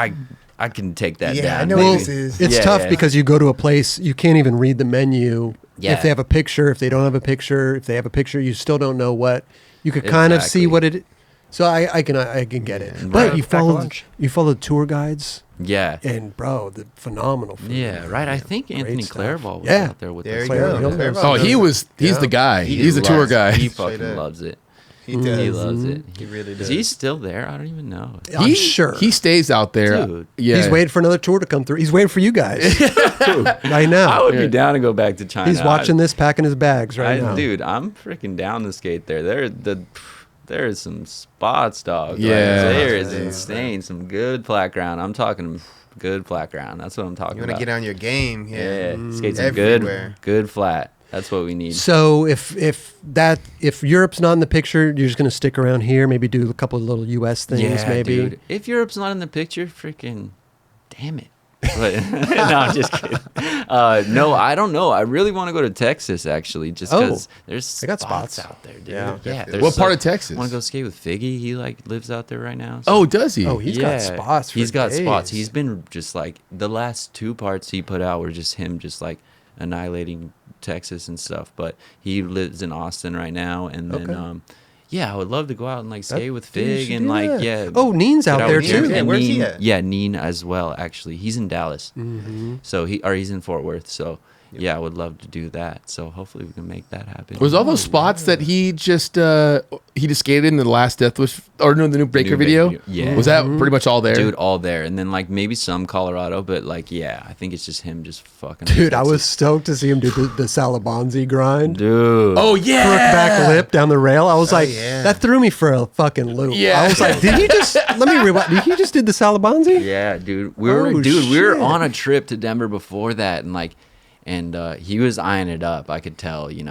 I can take that Yeah, down. I know maybe. what this is. It's Yeah, tough yeah. because you go to a place, you can't even read the menu. Yeah. If they have a picture, if they don't have a picture, if they have a picture, you still don't know what. You could kind of see Exactly. what it. So I can get it. Right. But you Pack follow lunch. tour guides, Yeah. and bro, the phenomenal food. Yeah, right. I think Great Anthony stuff. Clairvaux was Yeah. out there with There us. you go. Clairvaux. Oh, he's Yeah. the guy. He He's the tour loves- guy. He Straight fucking up. loves it. He does. He loves it. He really Is does. he still there? I don't even know. I'm sure. He stays out there. Dude. Yeah. He's waiting for another tour to come through. He's waiting for you guys. right I now. would be down to go back to China. He's watching this, packing his bags right now. Dude, I'm freaking down to skate there. There's some spots, dog. Like, Yeah. there is Yeah. insane. Some good flat ground. I'm talking good flat ground. That's what I'm talking You want about. to get on your game. Yeah, Yeah. skate some Everywhere. good flat. That's what we need. So if Europe's not in the picture, you're just gonna stick around here, maybe do a couple of little U.S. things, Yeah, maybe. dude. If Europe's not in the picture, freaking damn it. But, no, I'm just kidding. No, I don't know. I really want to go to Texas, actually, just because there's they got spots spots. out there, dude. Yeah. Yeah. What part of Texas? Want to go skate with Figgy? He like lives out there right now. Oh, does he? Oh, he's got spots. For He's got spots. days. He's been just like the last two parts he put out were just him, just like annihilating Texas and stuff. But he lives in Austin right now, and then Okay. yeah, I would love to go out and like skate with Dude, you Fig should and do like that. yeah. Oh, Neen's get out there with too. Neen Yeah, and where's he Neen- at? Yeah, Neen as well. Actually, he's in Dallas. So he's in Fort Worth. So yeah, I would love to do that. So hopefully we can make that happen. Was all those spots that he just skated in the last Deathwish or no, the new Breaker New video? Breaker, yeah. Was that pretty much all there? Dude, all there, and then like maybe some Colorado, but like yeah, I think it's just him just fucking. Dude, I was Texas. stoked to see him do the Salabonzi grind. Dude. Oh yeah. Crook back lip down the rail. I was like, yeah. that threw me for a fucking loop. Yeah. I was like, did he just? Let me rewind. Did he just did the Salabonzi? Yeah, dude. Oh, We were shit. on a trip to Denver before that, and like, he was eyeing it up. I could tell, and he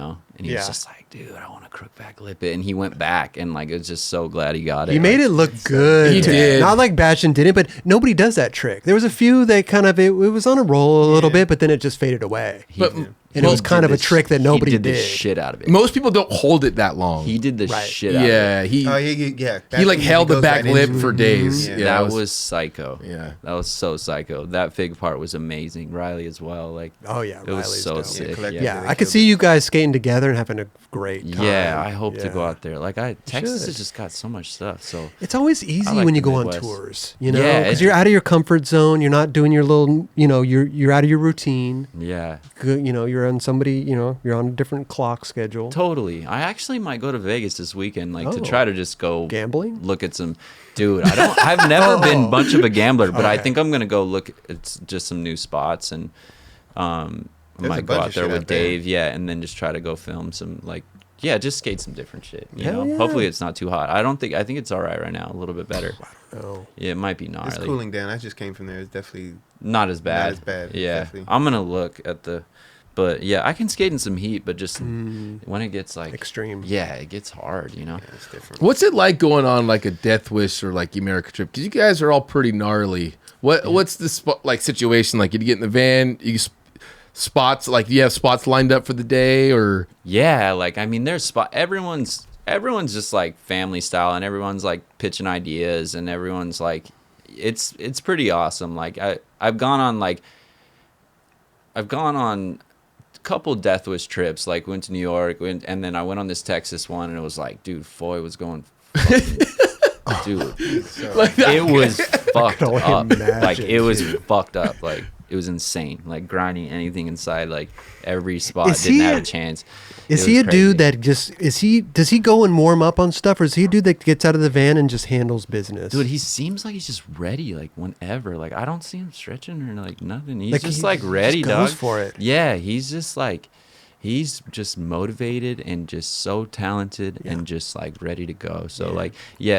Yeah. was just like, dude, I want to crook back lip it, and he went back, and like, it was just so glad he got it. He made it look good. He too. did. Not like Bastion did it, but nobody does that trick. There was a few that kind of it was on a roll a little bit, but then it just faded away. He, But And it was kind of a trick that nobody did. He did the shit out of it. Most people don't hold it that long. He did the shit out of it. He like held the back lip for days. Yeah, that was psycho. Yeah, that was so psycho. That fig part was amazing. Riley as well. Like, it was so sick. Yeah, I could see you guys skating together and having a great time. Yeah, I hope to go out there. Like, Texas has just got so much stuff. So it's always easy when you go on tours, you know, because you're out of your comfort zone. You're not doing your little, you know, you're out of your routine. Yeah, you know, you're on somebody, you know, you're on a different clock schedule. Totally. I actually might go to Vegas this weekend, like to try to just go gambling. Look at some, dude. I've never been much of a gambler, but I think I'm gonna go look at just some new spots and I might go out there with Dave, and then just try to go film some just skate some different shit. You know, hopefully it's not too hot. I think it's all right now, a little bit better. I don't know. Yeah, it might be gnarly. It's cooling down. I just came from there. It's definitely not as bad. Yeah, definitely. I'm gonna look at but yeah, I can skate in some heat, but just when it gets like extreme, it gets hard. You know, it's different. What's it like going on like a Deathwish or like Emerica trip? Because you guys are all pretty gnarly. What's the situation like? You get in the van, you spots like you have spots lined up for the day, or like I mean, there's everyone's just like family style, and everyone's like pitching ideas, and everyone's like, it's pretty awesome. Like I've gone on a couple Deathwish trips, like went to New York, and then I went on this Texas one, and it was like, dude, Foy was going dude, it was fucked up. Like it was fucked up. Like it was insane. Like grinding anything inside, like every spot didn't have a chance. Is he a dude that does he go and warm up on stuff, or is he a dude that gets out of the van and just handles business? Dude, he seems like he's just ready, like whenever. Like I don't see him stretching or like nothing. He's just like ready, just goes for it. Yeah, he's just like, he's just motivated and just so talented and just like ready to go. So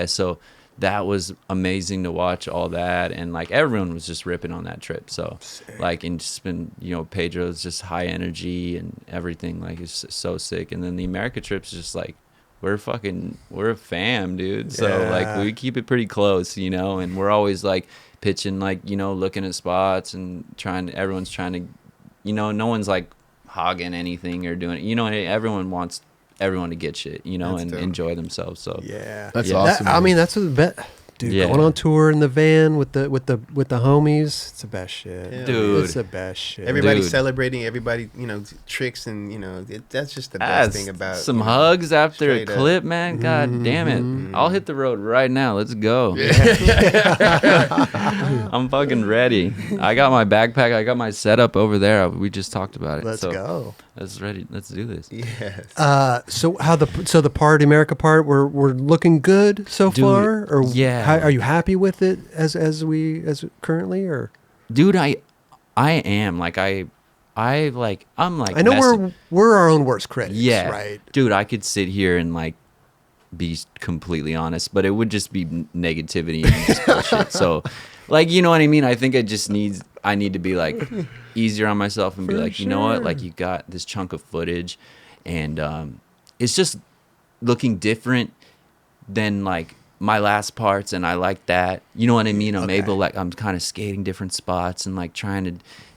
so that was amazing to watch all that, and like everyone was just ripping on that trip. So sick. Like, and just been, you know, Pedro's just high energy and everything, like it's so sick. And then the Emerica trip's just like, we're a fam, dude. So like we keep it pretty close, you know, and we're always like pitching, like, you know, looking at spots and everyone's trying to, you know, no one's like hogging anything or doing it, you know, everyone wants everyone to get shit, you know, and enjoy themselves. So that's awesome. I mean, that's the best, dude. Going on tour in the van with the homies, it's the best shit, dude. It's the best shit. Everybody's celebrating. Everybody, you know, tricks, and you know, that's just the best thing about some hugs after a clip, man. God damn it! I'll hit the road right now. Let's go. I'm fucking ready. I got my backpack. I got my setup over there. We just talked about it. Let's go. Let's ready. Let's do this. Yes. So the Emerica part, we're looking good so far, or are you happy with it as currently, or? Dude, I am like I'm like I know we're our own worst critics. Yeah, right. Dude, I could sit here and like be completely honest, but it would just be negativity and just bullshit. So, like, you know what I mean? I think I need to be like easier on myself and be like, you know what? Like, you got this chunk of footage, and it's just looking different than like my last parts, and I like that. You know what I mean? I'm able, like, I'm kind of skating different spots and like trying to,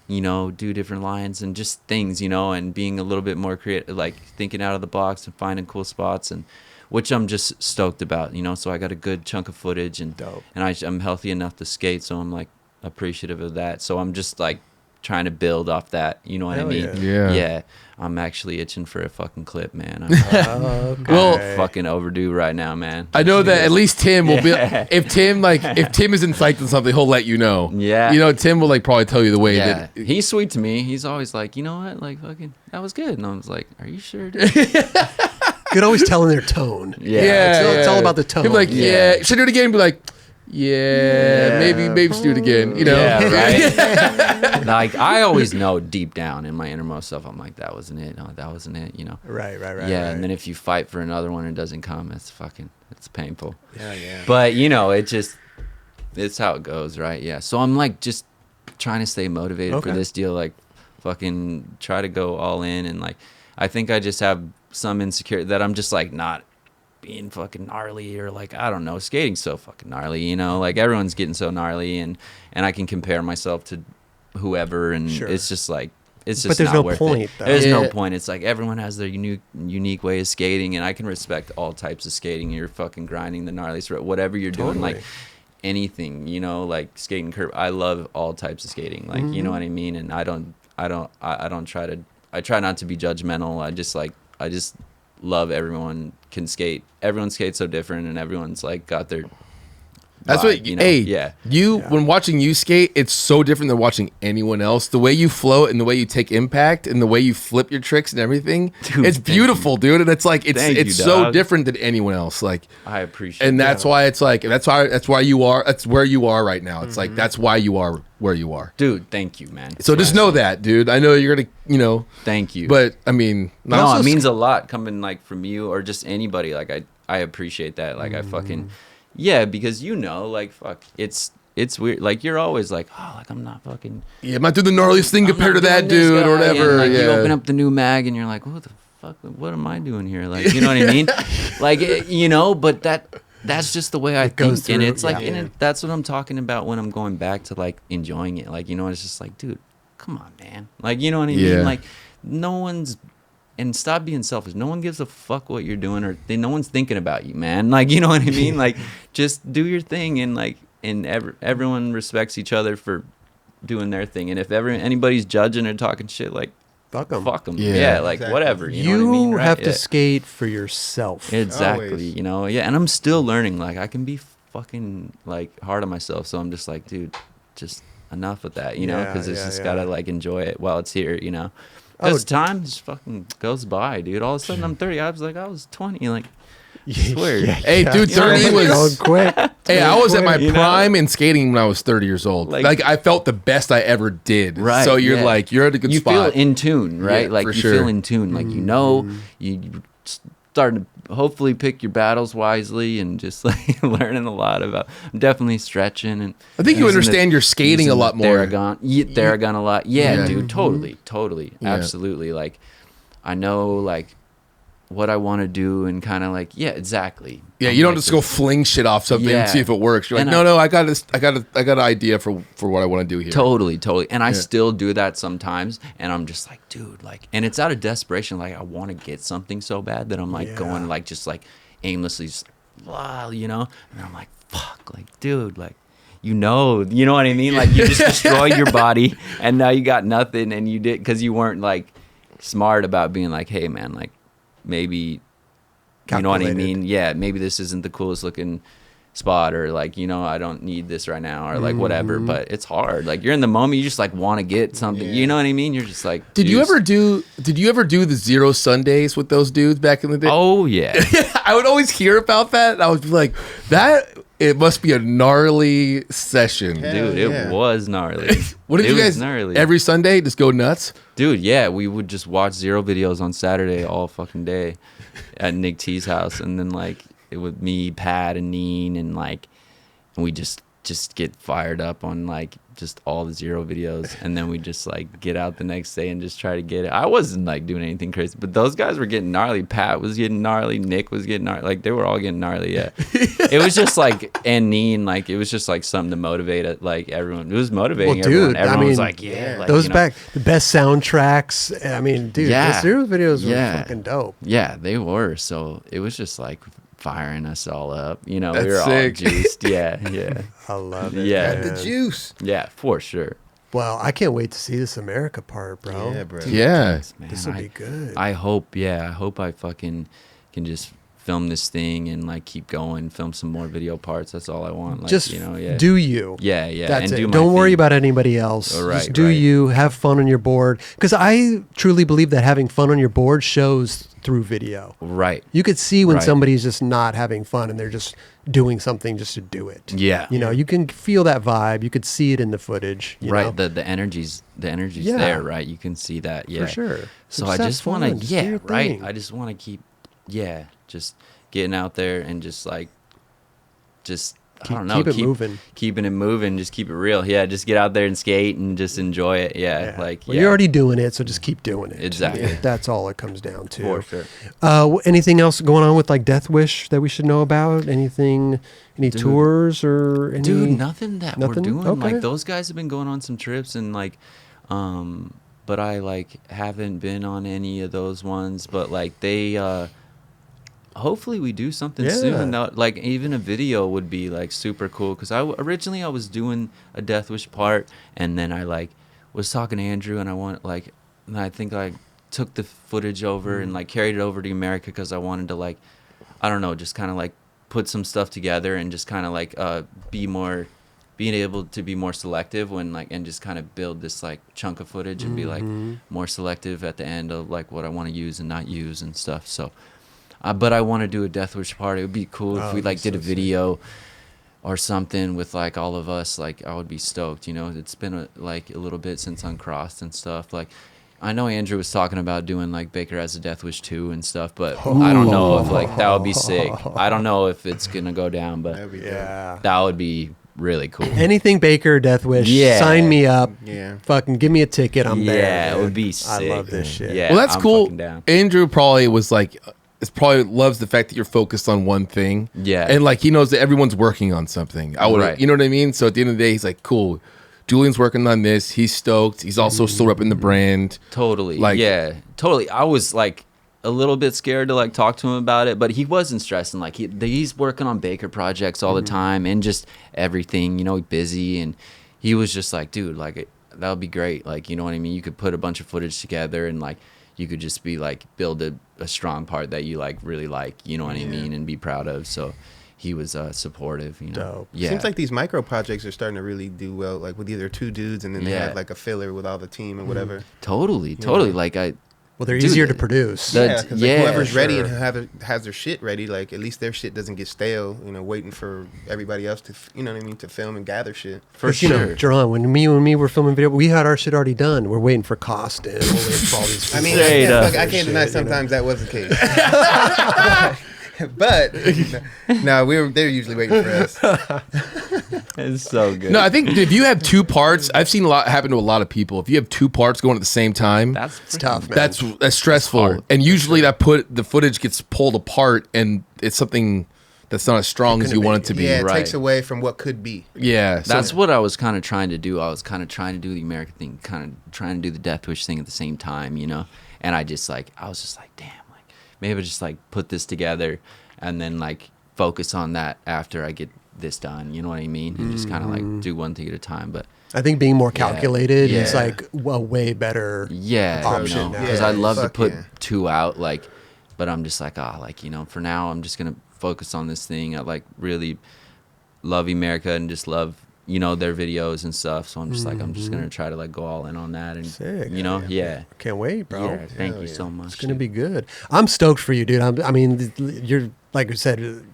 you know, do different lines and just things, you know, and being a little bit more creative, like thinking out of the box and finding cool spots, and which I'm just stoked about, you know. So I got a good chunk of footage, and dope. And I'm healthy enough to skate, so I'm like appreciative of that. So I'm just like trying to build off that, you know what I mean? Yeah. I'm actually itching for a fucking clip, man. I'm fucking overdue right now, man. I know that at least Tim will be. If Tim is psyched on something, he'll let you know. Yeah. You know, Tim will like probably tell you the way that. He's sweet to me. He's always like, you know what, like fucking that was good, and I was like, are you sure, dude? You could always tell in their tone. It's all about the tone. He'll be like, should I do it again? Be like, maybe just do it again. You know, right? Like I always know deep down in my innermost self, I'm like, that wasn't it. No, that wasn't it. You know. Right. Yeah, right. And then if you fight for another one and it doesn't come, it's painful. Yeah. But you know, it's how it goes, right? Yeah. So I'm like just trying to stay motivated for this deal, like fucking try to go all in, and like I think I just have some insecurity that I'm just like not being fucking gnarly, or like, I don't know, skating's so fucking gnarly, you know, like everyone's getting so gnarly, and I can compare myself to whoever, and it's just like, it's just but there's not no worth point, it. though. There's Yeah. no point. It's like everyone has their unique way of skating, and I can respect all types of skating. You're fucking grinding the gnarliest, whatever you're doing, like anything, you know, like skating curve. I love all types of skating, like you know what I mean. And I try not to be judgmental. I just love everyone can skate. Everyone skates so different, and everyone's like got their. That's vibe, what. you know? Hey, yeah. When watching you skate, it's so different than watching anyone else. The way you float and the way you take impact and the way you flip your tricks and everything, Dude, it's beautiful, dude. And it's like it's so dog. different than anyone else. Like I appreciate, and that's why it's like that's why you are. That's where you are right now. It's like that's why you are where you are, dude. Thank you, man. So just know that, dude. I know you're gonna, you know. Thank you. But I mean, no, it means a lot coming like from you or just anybody. Like I appreciate that. Like I fucking. Yeah, because you know, like, fuck, it's weird. Like, you're always like, oh, like, I'm not fucking... Yeah, I'm not doing the gnarliest thing compared to that dude or whatever. And, like, you open up the new mag and you're like, what the fuck, what am I doing here? Like, you know what I mean? Like, you know, but that's just the way I think. And it's like, and that's what I'm talking about when I'm going back to, like, enjoying it. Like, you know, it's just like, dude, come on, man. Like, you know what I mean? Like, no one's... And stop being selfish. No one gives a fuck what you're doing, or no one's thinking about you, man. Like, you know what I mean? Like, just do your thing, and like, and everyone respects each other for doing their thing. And if anybody's judging or talking shit, like, fuck them. Yeah, like exactly. Whatever. You know what I mean? Right? Have to skate for yourself. Exactly. Always. You know. Yeah. And I'm still learning. Like, I can be fucking like hard on myself. So I'm just like, dude, just enough with that. You know, because it's just gotta like enjoy it while it's here. You know. Because time just fucking goes by, dude. All of a sudden, I'm 30. I was 20. Like, I swear. Hey, dude, 30 was quick. Hey, I was at my prime in skating when I was 30 years old. Like I felt the best I ever did. Right. So you're like, you're at a good spot. You feel in tune, right? Yeah, like, for you sure. feel in tune. Like, you know, you starting to hopefully pick your battles wisely and just like learning a lot about. I'm definitely stretching and. I think you understand your skating a lot more. Theragun a lot. Yeah, dude. Totally. Yeah. Absolutely. Like, I know like what I want to do and kind of like, yeah, exactly. Yeah, you don't just go fling shit off something and see if it works. You're like, no, I got an idea for what I want to do here. Totally. And I still do that sometimes, and I'm just like, dude, like, and it's out of desperation. Like, I want to get something so bad that I'm like going like just like aimlessly, just, you know, and I'm like, fuck, like, dude, like, you know what I mean? Like, you just destroyed your body, and now you got nothing, and you did because you weren't like smart about being like, hey, man, like, maybe. You know what I mean? Yeah, maybe this isn't the coolest looking spot, or like, you know, I don't need this right now, or like whatever. But it's hard. Like, you're in the moment, you just like want to get something. You know what I mean? You're just like. Did you ever do the Zero Sundays with those dudes back in the day? Oh yeah. I would always hear about that. And I would be like, that. It must be a gnarly session, dude. It was gnarly. What did you guys? Gnarly. Every Sunday, just go nuts, dude. Yeah, we would just watch Zero videos on Saturday all fucking day at Nick T's house, and then like it would me, Pat, and Neen, and like, and we just get fired up on like just all the Zero videos, and then we just like get out the next day and just try to get it. I wasn't like doing anything crazy, but those guys were getting gnarly. Pat was getting gnarly. Nick was getting gnarly. Like, they were all getting gnarly. Yeah, it was just like, and Neen, like, it was just like something to motivate it. Like, everyone, it was motivating. Well, dude, everyone was like, yeah, like, those the best soundtracks. I mean, dude, the Zero videos were fucking dope. Yeah, they were. So it was just like firing us all up, you know. That's we were sick. all juiced. Yeah. I love it. Yeah, Got the juice. Yeah, for sure. Well, I can't wait to see this Emerica part, bro. Yeah, bro. Yeah, man, this will be good. I hope I fucking can just film this thing and like keep going, film some more video parts. That's all I want. Like, just, you know, yeah. do you. Yeah. That's and it. Don't worry about anybody else. Oh, right, just do you. Have fun on your board. Because I truly believe that having fun on your board shows through video. Right. You could see when somebody's just not having fun and they're just doing something just to do it. Yeah. You know, you can feel that vibe. You could see it in the footage. You know? The energy's there, right? You can see that. Yeah. For sure. So I just want to, right? I just want to keep, just getting out there and just like, I don't know, keep it moving. Keeping it moving, just keep it real. Yeah, just get out there and skate and just enjoy it. You're already doing it, so just keep doing it. Exactly. That's all it comes down to. For sure. Anything else going on with like Deathwish that we should know about? Any tours or any? Dude, nothing we're doing. Okay. Like, those guys have been going on some trips and like, but but I like haven't been on any of those ones. But like they, hopefully we do something soon. Like even a video would be like super cool. Cause originally I was doing a Deathwish part, and then I like was talking to Andrew, and and I think I took the footage over and like carried it over to Emerica, because I wanted to like, I don't know, just kind of like put some stuff together and just kind of like being able to be more selective when like, and just kind of build this like chunk of footage and be like more selective at the end of like what I want to use and not use and stuff. So, but I want to do a Deathwish party. It would be cool if we like did a video or something with like all of us. Like I would be stoked. You know, it's been a little bit since Uncrossed and stuff. Like I know Andrew was talking about doing like Baker as a Deathwish 2 and stuff, but I don't know if like that would be sick. I don't know if it's gonna go down, but that would be really cool. Anything Baker, Deathwish, sign me up. Yeah, fucking give me a ticket. I'm there. Yeah, it would be sick. I love this shit. Yeah, well, that's cool. Andrew probably was like, loves the fact that you're focused on one thing. Yeah, and like he knows that everyone's working on something. You know what I mean? So at the end of the day, he's like, cool. Julian's working on this. He's stoked. He's also still repping the brand. Totally. Like, yeah, totally. I was like a little bit scared to like talk to him about it, but he wasn't stressing. Like he's working on Baker projects all the time and just everything, you know, busy. And he was just like, dude, like that would be great. Like, you know what I mean? You could put a bunch of footage together and like you could just be like build a strong part that you like really like, you know what I mean, and be proud of. So he was supportive, you know. Dope. Yeah. Seems like these micro projects are starting to really do well, like with either two dudes and then they have like a filler with all the team and whatever. Totally. Like well, they're easier to produce. Because whoever's ready and has their shit ready, like at least their shit doesn't get stale, you know, waiting for everybody else to, you know what I mean, to film and gather shit. For sure. You know, Jerron, when me were filming video, we had our shit already done. We're waiting for costume. We're waiting for all these. I mean, I can't deny sometimes that was the case. But no, they're usually waiting for us. It's so good. No, I think if you have two parts, I've seen a lot happen to a lot of people. If you have two parts going at the same time, it's tough, man. That's stressful. And usually the footage gets pulled apart and it's something that's not as strong as you want it to be. Yeah, it takes away from what could be. Yeah. That's what I was kind of trying to do. I was kind of trying to do the Emerica thing, kind of trying to do the Deathwish thing at the same time, you know? And I was just like, damn. Maybe just like put this together and then like focus on that after I get this done. You know what I mean? And just kind of like do one thing at a time. But I think being more calculated is like a way better option. Because I'd love to put two out, like, but I'm just like, like, you know, for now I'm just gonna focus on this thing. I like really love Emerica and just love, you know, their videos and stuff. So I'm just like, I'm just gonna try to like go all in on that, and sick. You know, can't wait, bro. Yeah, thank you so much. It's gonna be good. I'm stoked for you, dude. I mean, you're like I said,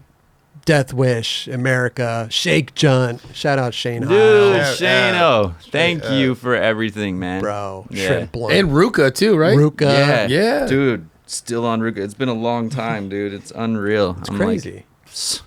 Deathwish, Emerica, Shake Junt. Shout out Shane. Dude, Shane-O. Thank you for everything, man. Bro, Shrimp blunt. And Ruka too, right? Ruka. Yeah. Dude, still on Ruka. It's been a long time, dude. It's unreal. It's crazy. Like,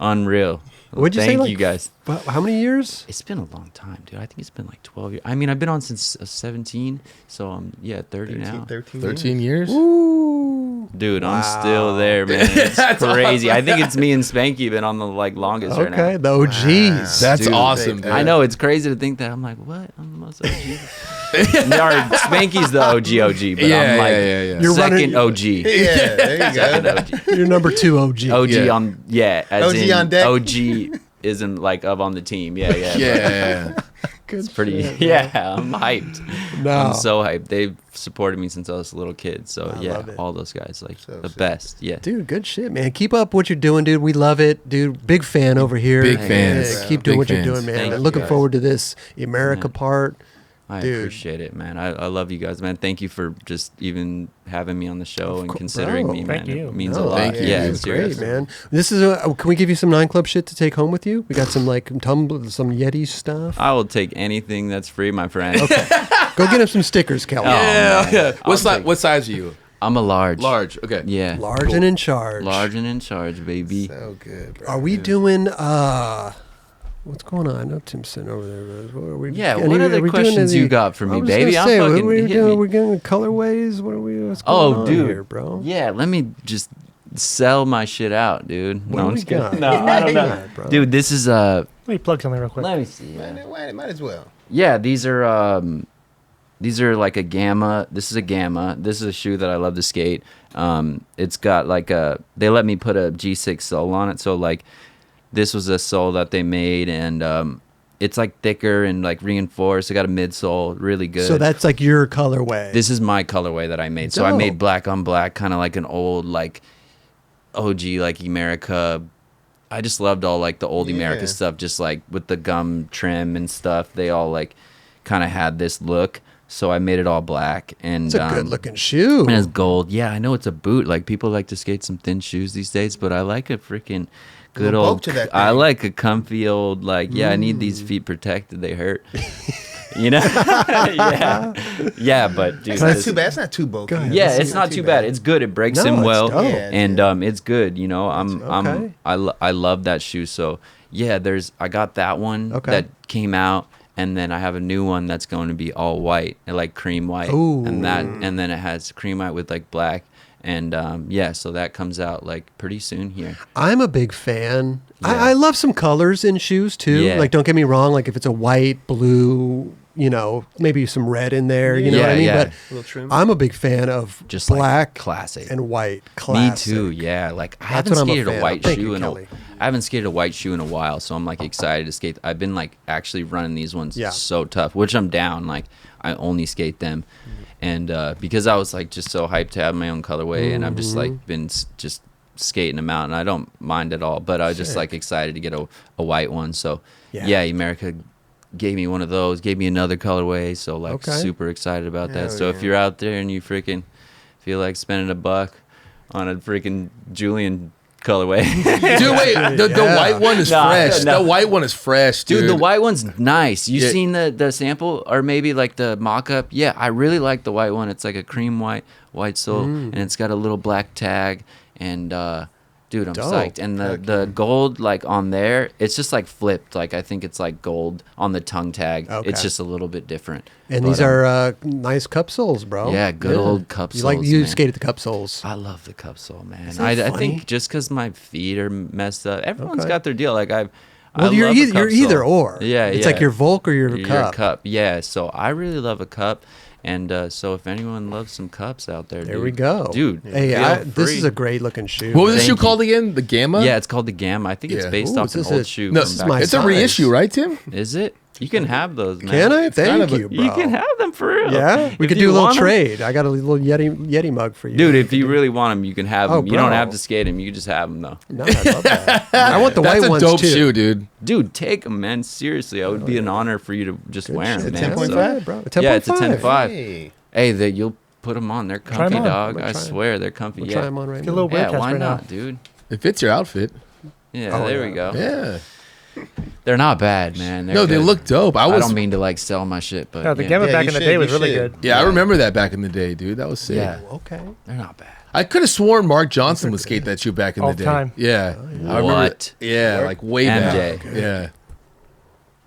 unreal. What'd you say? Thank like, you guys. How many years? It's been a long time, dude. I think it's been like 12 years. I mean, I've been on since 17, so I'm 30 now. 13 years? Ooh. Dude, I'm still there, man. It's crazy. Awesome. I think it's me and Spanky been on the like longest right now. Okay, the OGs. Wow. That's dude, awesome. Dude. I know, it's crazy to think that. I'm like, what? I'm the most OG. Spanky's the OG, but I'm like You're second OG. Yeah, there you go. You're number 2 OG. OG on as OG in on deck. OG isn't like on the team. Yeah. Good it's pretty. shit, I'm hyped. No. I'm so hyped. They've supported me since I was a little kid. So all those guys like the best. Yeah, dude, good shit, man. Keep up what you're doing, dude. We love it, dude. Big fan over here. Big fans. Keep doing what you're doing, man. Looking forward to this Emerica part. I appreciate it, man. I love you guys, man. Thank you for just even having me on the show and considering me, man. Thank you. It means a lot. Thank you. Yeah, it's great, man. This is can we give you some 9 Club shit to take home with you? We got some like some Yeti stuff. I will take anything that's free, my friend. Okay. Go get him some stickers, Kelly. What size are you? I'm a large. Large, okay. Yeah. Large and in charge. Large and in charge, baby. So good, bro. Are we doing what's going on? I know Tim's sitting over there. What other questions you got for me, baby? I'm fucking we're getting colorways. What's going on here, bro? Yeah, let me just sell my shit out, dude. No, I'm just kidding. No, I don't know. Bro. Dude, this is Let me plug something real quick. let me see. Might as well. Yeah, these are these are like a Gamma. This is a Gamma. This is a shoe that I love to skate. It's got like they let me put a G6 sole on it. So like this was a sole that they made, and it's like thicker and like reinforced. It got a midsole, really good. So that's like your colorway. This is my colorway that I made. So I made black on black, kind of like an old like OG like Emerica. I just loved all like the old Emerica stuff, just like with the gum trim and stuff. They all like kind of had this look. So I made it all black, and it's a good looking shoe. And it's gold. Yeah, I know it's a boot. Like people like to skate some thin shoes these days, but I like a freaking good old. I like a comfy old like. Yeah, I need these feet protected. They hurt. You know. yeah, but dude, it's not too bad. It's not too bulky. Yeah, it's not too bad. It's good. It breaks in well, and it's good. You know, I love that shoe. So yeah, I got that one that came out. And then I have a new one that's going to be all white, like cream white. Ooh. And then it has cream white with like black. And so that comes out like pretty soon here. I'm a big fan. Yeah. I love some colors in shoes too. Yeah. Like, don't get me wrong. Like if it's a white, blue, you know, maybe some red in there. You know what I mean? Yeah. But a little trim. I'm a big fan of just black, like classic, and white. Classic. Me too. Yeah. Like I haven't skated a white shoe I haven't skated a white shoe in a while, so I'm like excited to skate. I've been like actually running these ones so tough, which I'm down. Like I only skate them, and because I was like just so hyped to have my own colorway, and I've just like been just skating them out, and I don't mind at all. But I was just like excited to get a white one. So yeah, Emerica gave me one of those, gave me another colorway, so like super excited about that. So if you're out there and you freaking feel like spending $1 on a freaking Julian colorway. Dude, wait, the white one is fresh. The white one is fresh, dude. The white one's nice. You seen the sample or maybe like the mock-up? Yeah, I really like the white one. It's like a cream white sole, and it's got a little black tag, and dude, I'm psyched. And the gold like on there, it's just like flipped. Like I think it's like gold on the tongue tag. It's just a little bit different. And these are nice cup soles, bro. Yeah, good old cup soles. You skate at the cup soles. I love the cup sole, man. I think just because my feet are messed up, everyone's got their deal. Like you're either or. Yeah, it's like your Volk or your cup. Yeah, so I really love a cup. And so if anyone loves some cups out there, there we go. Dude, hey, this is a great looking shoe. What was the shoe called again? The Gamma? Yeah, it's called the Gamma. I think it's based off an old shoe. No, it's a reissue, right, Tim? Is it? You can have those, man. Can I? Thank you, bro. You can have them for real. Yeah, we could do a little trade. I got a little Yeti mug for you. Dude, if you really want them, you can have them. You don't have to skate them. You can just have them, though. No, I love that. I want the white ones, too. That's a dope shoe, dude. Dude, take them, man. Seriously, it would be an honor for you to just wear them, man. 10.5, bro. 10.5. Yeah, it's a 10.5. Hey, you'll put them on. They're comfy, dog. I swear, they're comfy. We'll try them on right now. A little yeah, why not, dude? It fits your outfit. Yeah, there we go. Yeah. They're not bad, man. No, they look dope. I don't mean to like sell my shit, but the Gamma back in the day was really good. Yeah, I remember that back in the day, dude. That was sick. Yeah, okay. They're not bad. I could have sworn Mark Johnson would skate that shoe back in the day. Time. Yeah. What? Yeah, like way back. MJ. Yeah.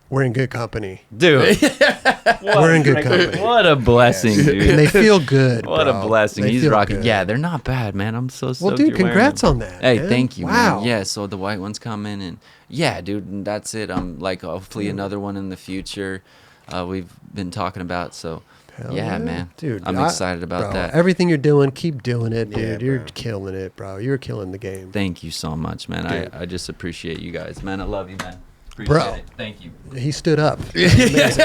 We're in good company. Dude. We're in good company. What a blessing, dude. And they feel good. What bro. a blessing. They He's rocking. good. Yeah, they're not bad, man. I'm so stoked. Well, dude, congrats on that. Hey, man. thank you. Wow. Man. Yeah, so the white one's coming, and yeah, dude, and that's it. I'm like, hopefully another one in the future. We've been talking about, so. Hell yeah, man. Dude, I'm excited about that. Everything you're doing, keep doing it, dude. You're killing it, bro. You're killing the game. Thank you so much, man. I just appreciate you guys, man. I love you, man. Appreciate it. Thank you. He stood up. Yes.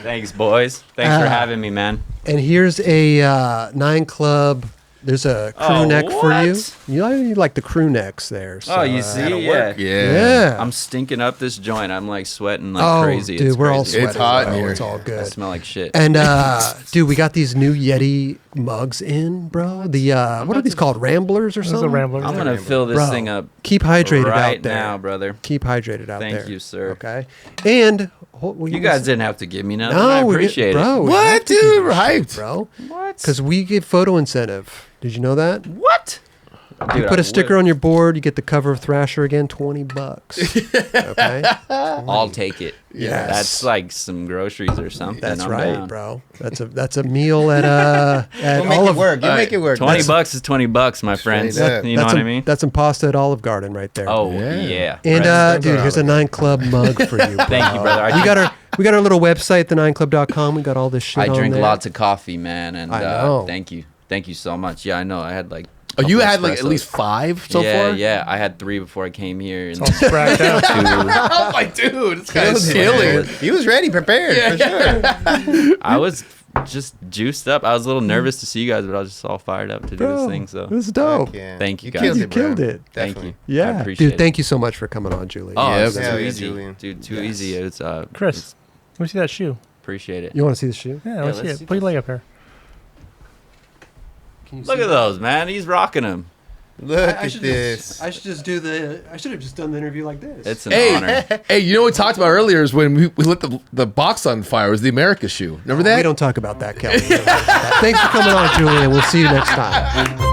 Thanks, boys. Thanks for having me, man. And here's a 9 Club. There's a crew neck for you. You like the crew necks there. So, you see? Yeah. I'm stinking up this joint. I'm like sweating like crazy. Dude, we're all crazy. sweating. It's hot in here. It's all good. I smell like shit. And dude, we got these new Yeti mugs in, bro. The what are these called? Ramblers or something? Ramblers. I'm gonna fill this thing up. Keep hydrated right out there now, brother. Keep hydrated out there. Thank you, sir. Okay. And you guys didn't have to give me nothing. I appreciate it. What, dude? We're hyped, bro. What? Because we give photo incentive. Did you know that? What? You put a sticker on your board, you get the cover of Thrasher again, $20. Okay, I'll take it. Yes. That's like some groceries or something. That's I'm right, down. bro. That's a meal at we'll make it work. You make it work. $20 is $20, my friends. You know what I mean? That's some pasta at Olive Garden right there. Oh yeah. And dude, here's a 9 Club mug for you. Bro. Thank you, brother. We got our little website, the9club.com. We got all this shit I on drink there. lots of coffee, man, and I know. thank you so much. Yeah, I know. I had like. Oh, you had espressos. like at least 5 so far? Yeah, I had 3 before I came here. And It's all spragged out. I'm like, dude, this guy's killing. He was ready, prepared for sure. I was just juiced up. I was a little nervous to see you guys, but I was just all fired up to do this thing. So It was dope. Fuck yeah. Thank you, You guys. killed You it, bro. killed it. Thank Definitely. you. I Yeah. appreciate Dude, it. thank you so much for coming on, Julie. Oh, Yeah, it's hell too yeah, easy, Julian. dude. Too Yes. easy. It's Chris, let me see that shoe. appreciate it. You want to see the shoe? Yeah, let's see let's it. see Put your this. leg up here. Can you Look see at that? those, man. He's rocking them. Look I at should this. I should just do the. I should have just done the interview like this. It's an Hey, honor. hey, you know what we talked about earlier is when we lit the box on fire. It was the Emerica shoe. Remember that? We don't talk about that, Kelly. Thanks for coming on, Julian. We'll see you next time.